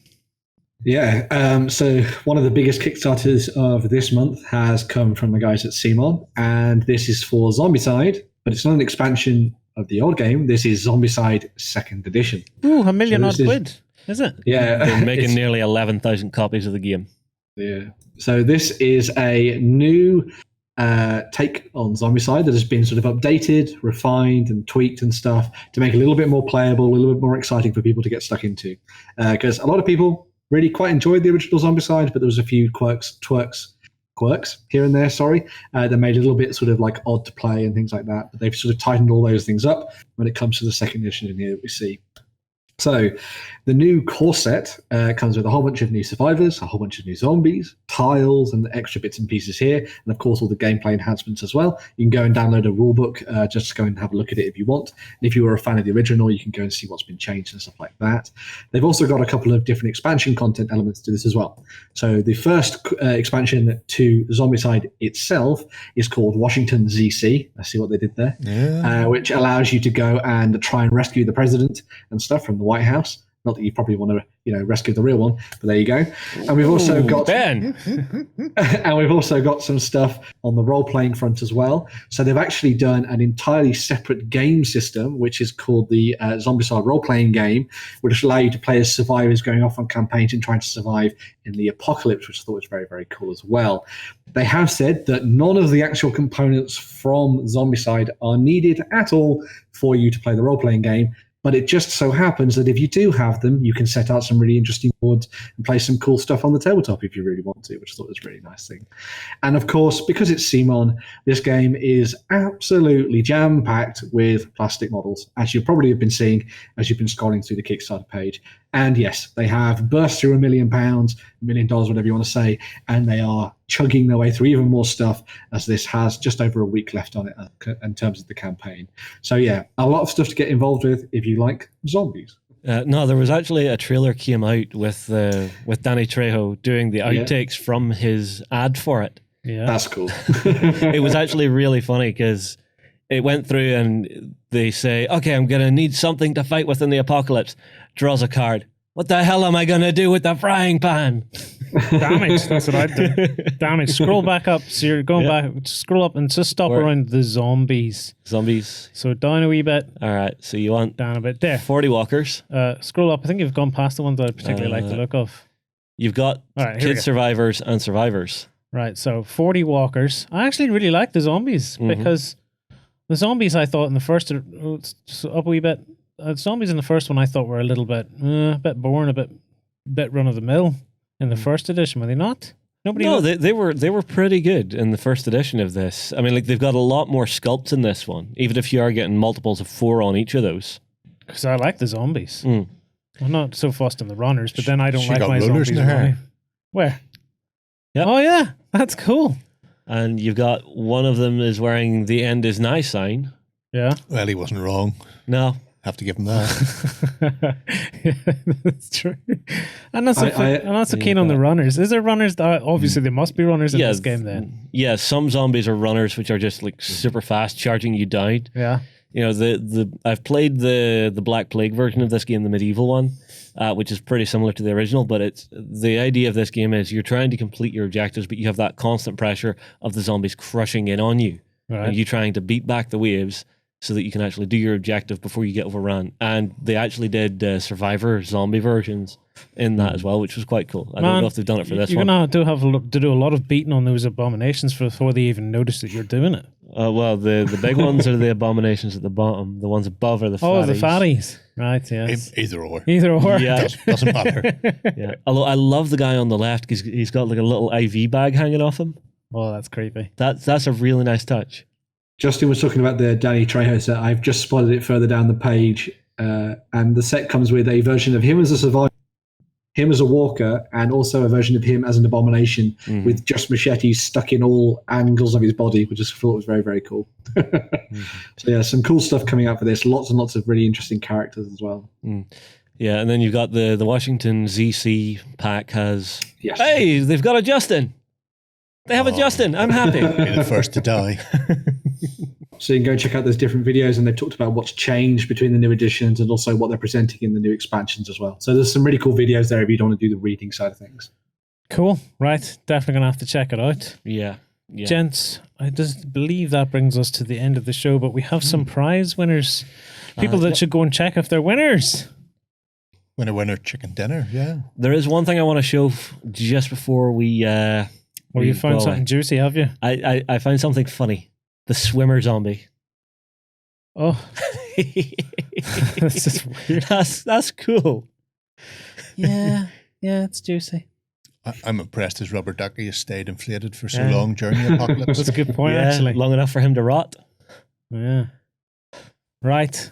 S4: Yeah, so one of the biggest Kickstarters of this month has come from the guys at CMON, and this is for Zombicide, but it's not an expansion of the old game. This is Zombicide 2nd Edition.
S1: Ooh, $1 million odd
S4: this is-
S1: quid, is it?
S4: Yeah,
S2: They're making
S4: it's-
S2: nearly 11,000 copies of the game.
S4: Yeah. So this is a new take on Zombicide that has been sort of updated, refined, and tweaked and stuff to make it a little bit more playable, a little bit more exciting for people to get stuck into. Because a lot of people really quite enjoyed the original Zombicide, but there was a few quirks here and there, that made it a little bit sort of like odd to play and things like that. But they've sort of tightened all those things up when it comes to the 2nd edition in here that we see. So the new core set comes with a whole bunch of new survivors, a whole bunch of new zombies, tiles, and extra bits and pieces here. And of course, all the gameplay enhancements as well. You can go and download a rulebook, just to go and have a look at it if you want. And if you were a fan of the original, you can go and see what's been changed and stuff like that. They've also got a couple of different expansion content elements to this as well. So the first expansion to Zombicide itself is called Washington ZC. I see what they did there, which allows you to go and try and rescue the president and stuff from the White House. Not that you probably want to, rescue the real one, but there you go. And we've also got
S2: Ben.
S4: and we've also got some stuff on the role-playing front as well. So they've actually done an entirely separate game system, which is called the Zombicide role-playing game, which allow you to play as survivors going off on campaigns and trying to survive in the apocalypse, which I thought was very, very cool as well. They have said that none of the actual components from Zombicide are needed at all for you to play the role-playing game. But it just so happens that if you do have them, you can set out some really interesting boards and play some cool stuff on the tabletop if you really want to, which I thought was a really nice thing. And of course, because it's CMON, this game is absolutely jam-packed with plastic models, as you probably have been seeing as you've been scrolling through the Kickstarter page. And yes, they have burst through £1 million, $1 million, whatever you want to say, and they are chugging their way through even more stuff, as this has just over a week left on it in terms of the campaign. So yeah, a lot of stuff to get involved with if you like zombies.
S2: No, there was actually a trailer came out with Danny Trejo doing the outtakes from his ad for it.
S1: Yeah,
S4: that's cool.
S2: It was actually really funny because it went through and they say, okay, I'm going to need something to fight with in the apocalypse. Draws a card. What the hell am I going to do with the frying pan?
S1: Damage, that's what I'd do. Damage. Scroll back up. So you're going back. Scroll up and just stop around the zombies.
S2: Zombies.
S1: So down a wee bit.
S2: All right. So you want
S1: down a bit. There.
S2: 40 walkers.
S1: Scroll up. I think you've gone past the ones that I particularly like the look of.
S2: You've got Kid Survivors and Survivors.
S1: Right. So 40 walkers. I actually really like the zombies because the zombies I thought in the first, just up a wee bit. Zombies in the first one I thought were a little bit boring, a bit run of the mill in the first edition. Were they not?
S2: They were pretty good in the first edition of this. I mean, like they've got a lot more sculpts in this one, even if you are getting multiples of 4 on each of those.
S1: Because I like the zombies. I'm not so fussed on the runners, but then I don't like my zombies.
S3: In her hair.
S1: Where?
S2: Yep.
S1: Oh yeah, that's cool.
S2: And you've got one of them is wearing the end is nigh sign.
S1: Yeah.
S3: Well, he wasn't wrong.
S2: No.
S3: Have to give him that.
S1: Yeah, that's true. I'm not so keen on the runners. Is there runners? Obviously, there must be runners in this game then.
S2: Yeah, some zombies are runners, which are just like super fast, charging you down.
S1: Yeah.
S2: You know, I've played the Black Plague version of this game, the medieval one, which is pretty similar to the original, but it's the idea of this game is you're trying to complete your objectives, but you have that constant pressure of the zombies crushing in on you. Right. And you trying to beat back the waves so that you can actually do your objective before you get overrun. And they actually did Survivor zombie versions in that as well, which was quite cool. I don't know if they've done it for this one.
S1: You're going to have to do a lot of beating on those abominations before they even notice that you're doing it.
S2: Well, the big ones are the abominations at the bottom. The ones above are the fatties.
S1: Oh, the fatties. Right, yes.
S3: Either or.
S1: Either or.
S2: Yeah.
S3: Doesn't matter.
S2: Yeah. Although I love the guy on the left because he's got like a little IV bag hanging off him.
S1: Oh, that's creepy.
S2: That's a really nice touch.
S4: Justin was talking about the Danny Trejo set. I've just spotted it further down the page, and the set comes with a version of him as a survivor, him as a walker, and also a version of him as an abomination with just machetes stuck in all angles of his body, which I thought was very, very cool. So yeah, some cool stuff coming out for this. Lots and lots of really interesting characters as well.
S2: Yeah, and then you've got the Washington ZC pack has,
S4: yes.
S2: Hey, they've got a Justin. They have a Justin. I'm happy.
S3: Be the first to die.
S4: So you can go check out those different videos, and they've talked about what's changed between the new editions and also what they're presenting in the new expansions as well. So there's some really cool videos there if you don't want to do the reading side of things.
S1: Cool. Right. Definitely going to have to check it out.
S2: Yeah.
S1: Gents, I just believe that brings us to the end of the show, but we have some prize winners. People that should go and check if they're winners.
S3: Winner, chicken dinner, yeah.
S2: There is one thing I want to show just before we...
S1: well, you found something juicy, have you?
S2: I found something funny. The swimmer zombie.
S1: Oh. That's just weird.
S2: That's cool.
S1: Yeah, it's juicy.
S3: I'm impressed his rubber ducky has stayed inflated for so long during the apocalypse.
S1: That's a good point, actually.
S2: Long enough for him to rot.
S1: Yeah. Right.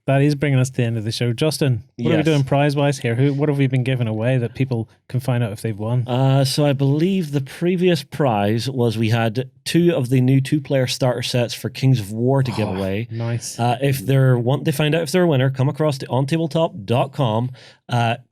S1: That is bringing us to the end of the show. Justin, what are we doing prize-wise here? What have we been giving away that people can find out if they've won?
S2: So I believe the previous prize was we had 2 of the new 2-player starter sets for Kings of War to give away.
S1: Nice.
S2: If they're wanting to find out if they're a winner, come across to OnTableTop.com,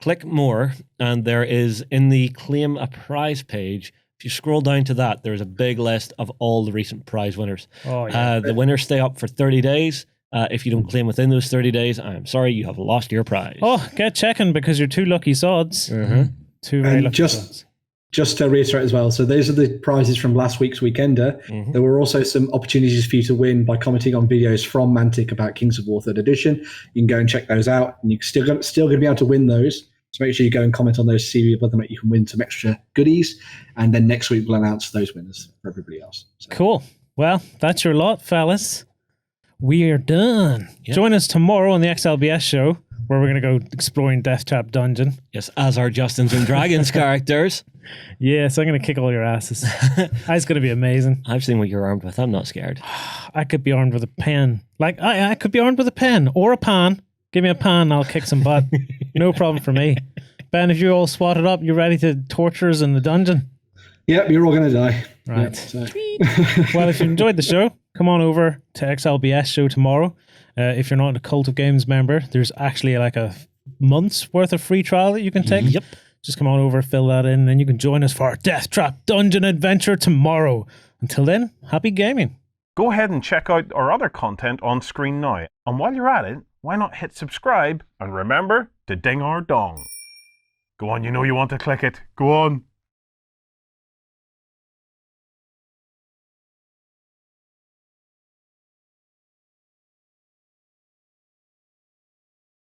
S2: click more, and there is in the Claim a Prize page. If you scroll down to that, there's a big list of all the recent prize winners.
S1: Oh, yeah.
S2: The winners stay up for 30 days. If you don't claim within those 30 days, I'm sorry, you have lost your prize.
S1: Oh, get checking because you're 2 lucky sods. Two very lucky sods.
S4: Just to reiterate as well, so those are the prizes from last week's Weekender. There were also some opportunities for you to win by commenting on videos from Mantic about Kings of War 3rd Edition. You can go and check those out, and you're still going to be able to win those. So make sure you go and comment on those, see whether you can win some extra goodies, and then next week we'll announce those winners for everybody else. So.
S1: Cool. Well, that's your lot, fellas. We are done.
S2: Yep.
S1: Join us tomorrow on the XLBS show where we're going to go exploring Death Trap Dungeon.
S2: Yes, as are Justin's and Dragons characters.
S1: Yeah, so I'm going to kick all your asses. That's going to be amazing.
S2: I've seen what you're armed with. I'm not scared.
S1: I could be armed with a pen. Like, I could be armed with a pen or a pan. Give me a pan and I'll kick some butt. No problem for me. Ben, if you're all swatted up, you ready to torture us in the dungeon?
S4: Yep, you're all going to die.
S1: Right.
S4: Yep, so.
S1: Well, if you enjoyed the show, come on over to XLBS show tomorrow. If you're not a Cult of Games member, there's actually like a month's worth of free trial that you can take.
S2: Yep.
S1: Just come on over, fill that in, and then you can join us for our Death Trap Dungeon adventure tomorrow. Until then, happy gaming.
S9: Go ahead and check out our other content on screen now. And while you're at it, why not hit subscribe and remember to ding our dong. Go on, you know you want to click it. Go on.